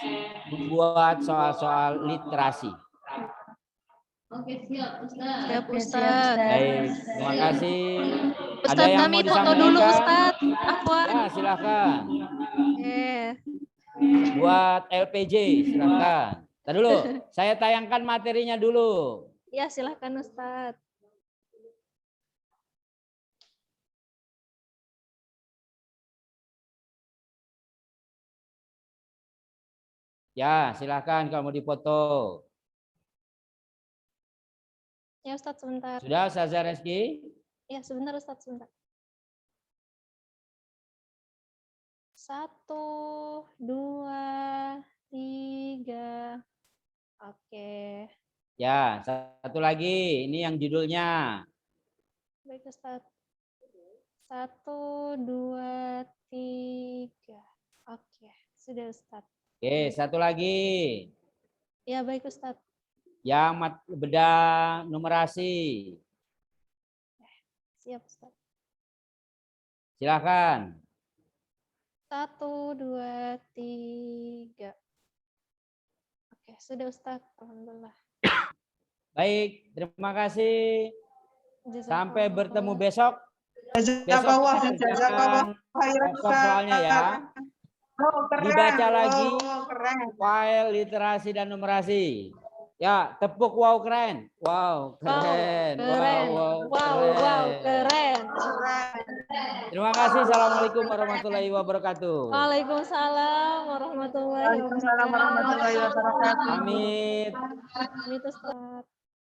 membuat soal-soal literasi. Oke, siap, Ustaz. Siap, Ustaz. Baik, terima kasih. Ada Ustaz, yang kami mau foto dulu, disampaikan? Ustaz. Afwan. Ya, silakan. Oke. Buat LPJ, silakan. Ntar dulu, saya tayangkan materinya dulu. Ya, silakan, Ustaz. Ya, silahkan kalau mau dipoto. Ya Ustadz sebentar. Sudah, Ustazah Reski? Ya sebentar Ustadz sebentar. 1, 2, 3. Oke. Ya, satu lagi. Ini yang judulnya. Baik Ustadz. 1, 2, 3. Oke, sudah Ustadz. Oke, satu lagi. Ya baik Ustadz. Yang beda numerasi. Siap Ustadz. Silahkan. 1, 2, 3. Oke, sudah Ustadz. Alhamdulillah. Baik, terima kasih. Sampai Jazakallah. bertemu besok. Jazakallah, kita jazakallah kerjakan khairan, pokok soalnya ya. Oh, keren. Dibaca lagi. Oh, keren. File literasi dan numerasi. Ya, tepuk wow keren. Wow, keren. Keren. Wow, keren. Terima kasih. Assalamualaikum warahmatullahi wabarakatuh. Waalaikumsalam warahmatullahi Waalaikumsalam wabarakatuh. warahmatullahi wabarakatuh. Amit. Amit Ustadz.